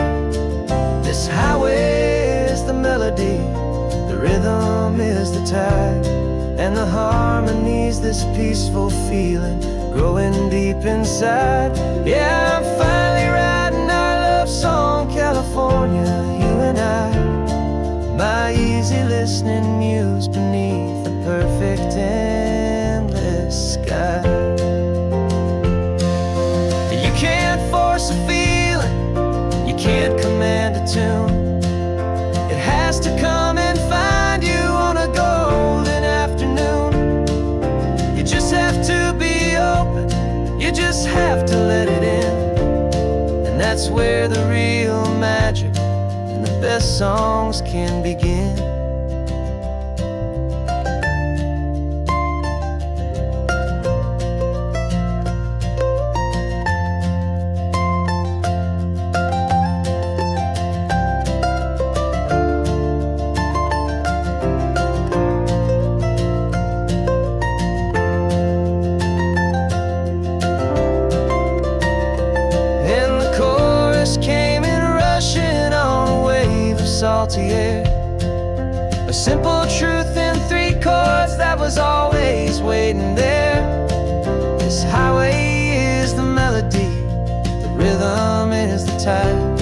This highway is the melody, the rhythm is the tide, and the harmony's this peaceful feeling growing deep inside. Yeah, I'm finally writing our love song, California, you and I, my easy listening muse beneath the perfect endless sky. You can't force a feeling, you can't command a tune. It has to come and find you on a golden afternoon. You just have to be open, you just have to let it in, and that's is where the real magic and the best songs can begin. Came in rushing on a wave of salty air, a simple truth in 3 chords that was always waiting there. This highway is the melody, the rhythm is the tide,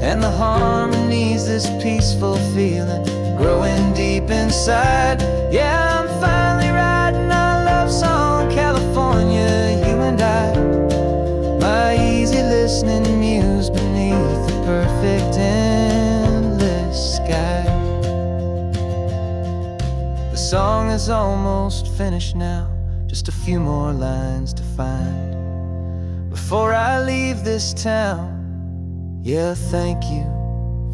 and the harmony's this peaceful feeling growing deep inside. Yeah, I'm finally writing our love song, California, you and I. My easy listening muse beneath the perfect endless sky. The song is almost finished now, just a few more lines to find before I leave this town. Yeah, thank you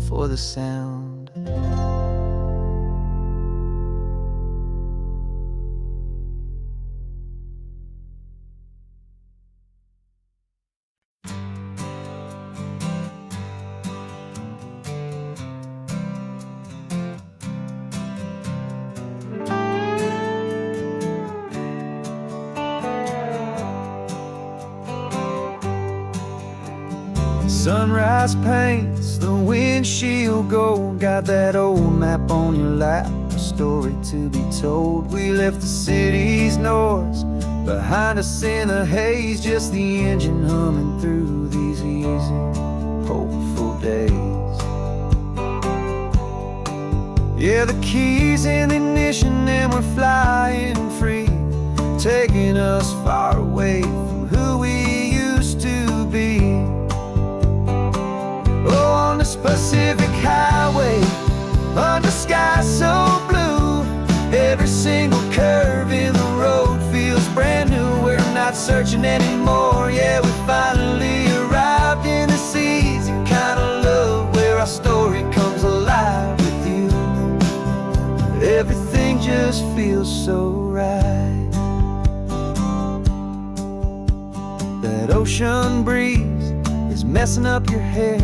for the sound. Sunrise paints the windshield gold. Got that old map on your lap, a story to be told. We left the city's noise behind us in the haze, just the engine humming through these easy, hopeful days. Yeah, the keys in the ignition and we're flying free, taking us far away from who we used to be. Oh, on this Pacific highway, under sky so blue, every single curve in the road feels brand new. We're not searching anymore, yeah, we finally arrived in this easy kind of love where our story comes alive with you. Everything just feels so right. That ocean breeze is messing up your hair,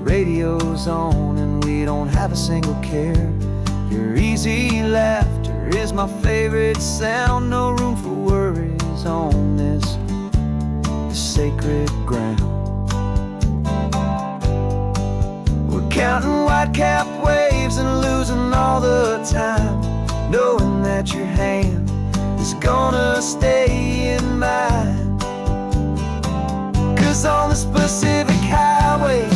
radio's on and we don't have a single care. Your easy laughter is my favorite sound. No room for worries on this sacred ground. We're counting white-capped waves and losing all the time, knowing that your hand is gonna stay in mine. 'Cause on this Pacific highway,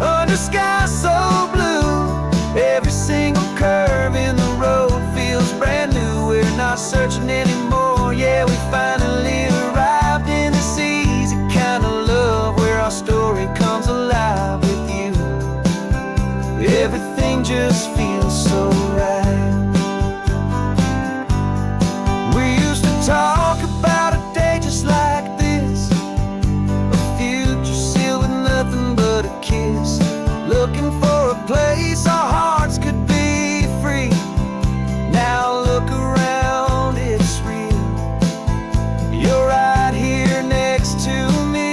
under sky so blue, every single curve in the road feels brand new. We're not searching anymore, yeah, we finally arrived in this easy kind of love where our story comes alive with you. Everything just feels so right. We used to talk about a day just like this, a future sealed with nothing but a kiss, looking for a place our hearts could be free. Now look around, it's real. You're right here next to me.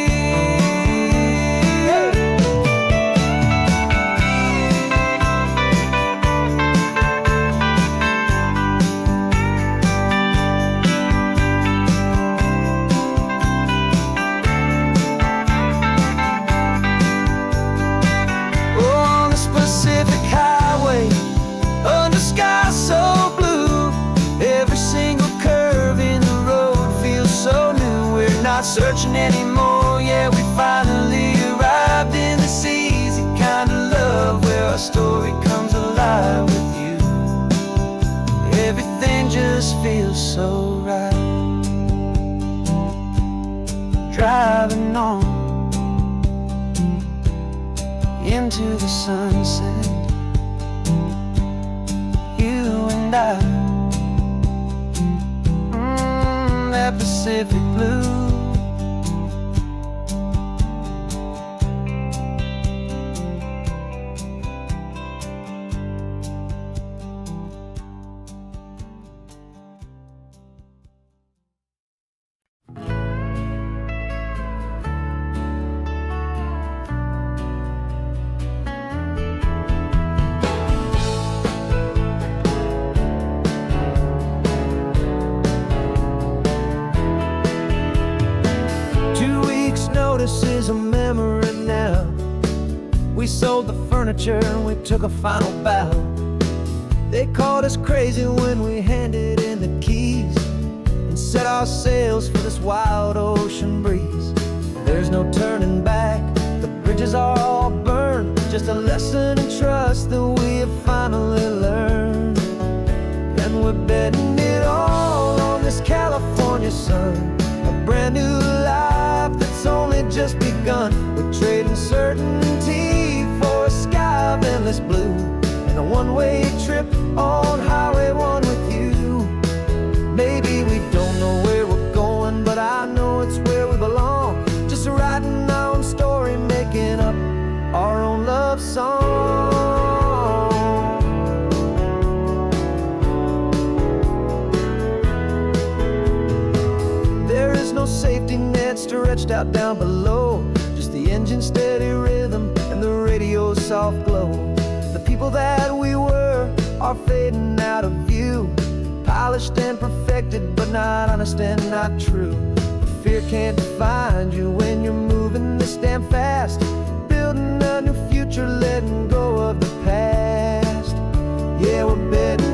Pacific highway, under sky so blue, every single curve in the road feels so new. We're not searching anymore, yeah, we finally arrived in this easy kind of love where our story comes alive with you. Everything just feels so right. Driving on into the sunset, you and I, that Pacific blue. furniture and we took a final bow. They called us crazy when we handed in the keys and set our sails for this wild ocean breeze. There's no turning back, the bridges are all burned, just a lesson in trust that we have finally learned. And we're betting it all on this California sun, a brand new life that's only just begun. We're trading certainty for a sky of endless blue and a one-way trip on Highway 1 with you. Maybe we don't know where we're going, but I know it's where we belong. Just writing our own story, making up our own love song. There is no safety net stretched out down below, just the engine's steady rhythm and the radio's soft glow. The people that we were are fading out of view, polished and perfected, but not honest and not true. Fear can't find you when you're moving this damn fast, building a new future, letting go of the past. Yeah, we're betting